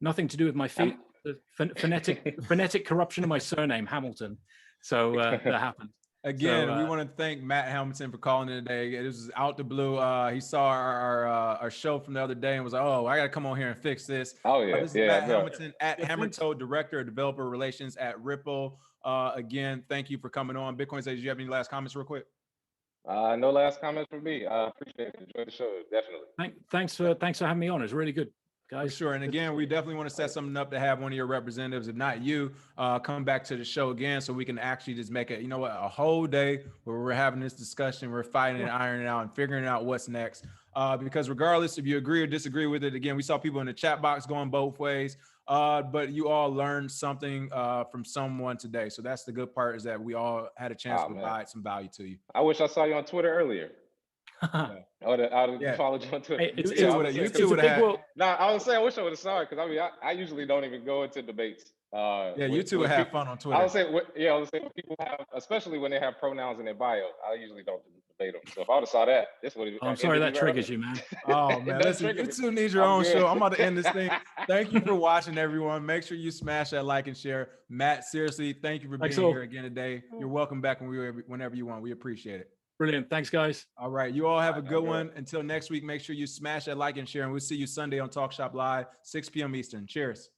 Nothing to do with my feet. The phonetic corruption of my surname, Hamilton. So that happened. Again, we want to thank Matt Hamilton for calling in today. This is out the blue. He saw our show from the other day and was like, "Oh, I got to come on here and fix this." Oh yeah, this is Matt Hamilton at Hammertoe, Director of Developer Relations at Ripple. Again, thank you for coming on. Bitcoin says, do you have any last comments real quick? No last comments from me. I appreciate it. Enjoy the show, definitely. Thanks for having me on. It's really good, guys. For sure. And again, we definitely want to set something up to have one of your representatives, if not you, come back to the show again so we can actually just make it, a whole day where we're having this discussion, we're fighting and ironing out and figuring out what's next. Because regardless if you agree or disagree with it, again, we saw people in the chat box going both ways. But you all learned something from someone today. So that's the good part, is that we all had a chance to provide some value to you. I wish I saw you on Twitter earlier. I would have followed you on Twitter. Hey, you would have. No, I was saying I wish I would have saw it, because I usually don't even go into debates. You two would have fun on Twitter. I would say when people have, especially when they have pronouns in their bio, I usually don't debate them. So if I would have saw that, this would have. I'm sorry that triggers you, man. Oh man, listen, you two need your own show. I'm about to end this thing. Thank you for watching, everyone. Make sure you smash that like and share. Matt, seriously, thank you for being here again today. You're welcome back whenever you want. We appreciate it. Brilliant. Thanks, guys. All right. You all have a good one. Until next week, make sure you smash that like and share, and we'll see you Sunday on Talk Shop Live, 6 p.m. Eastern. Cheers.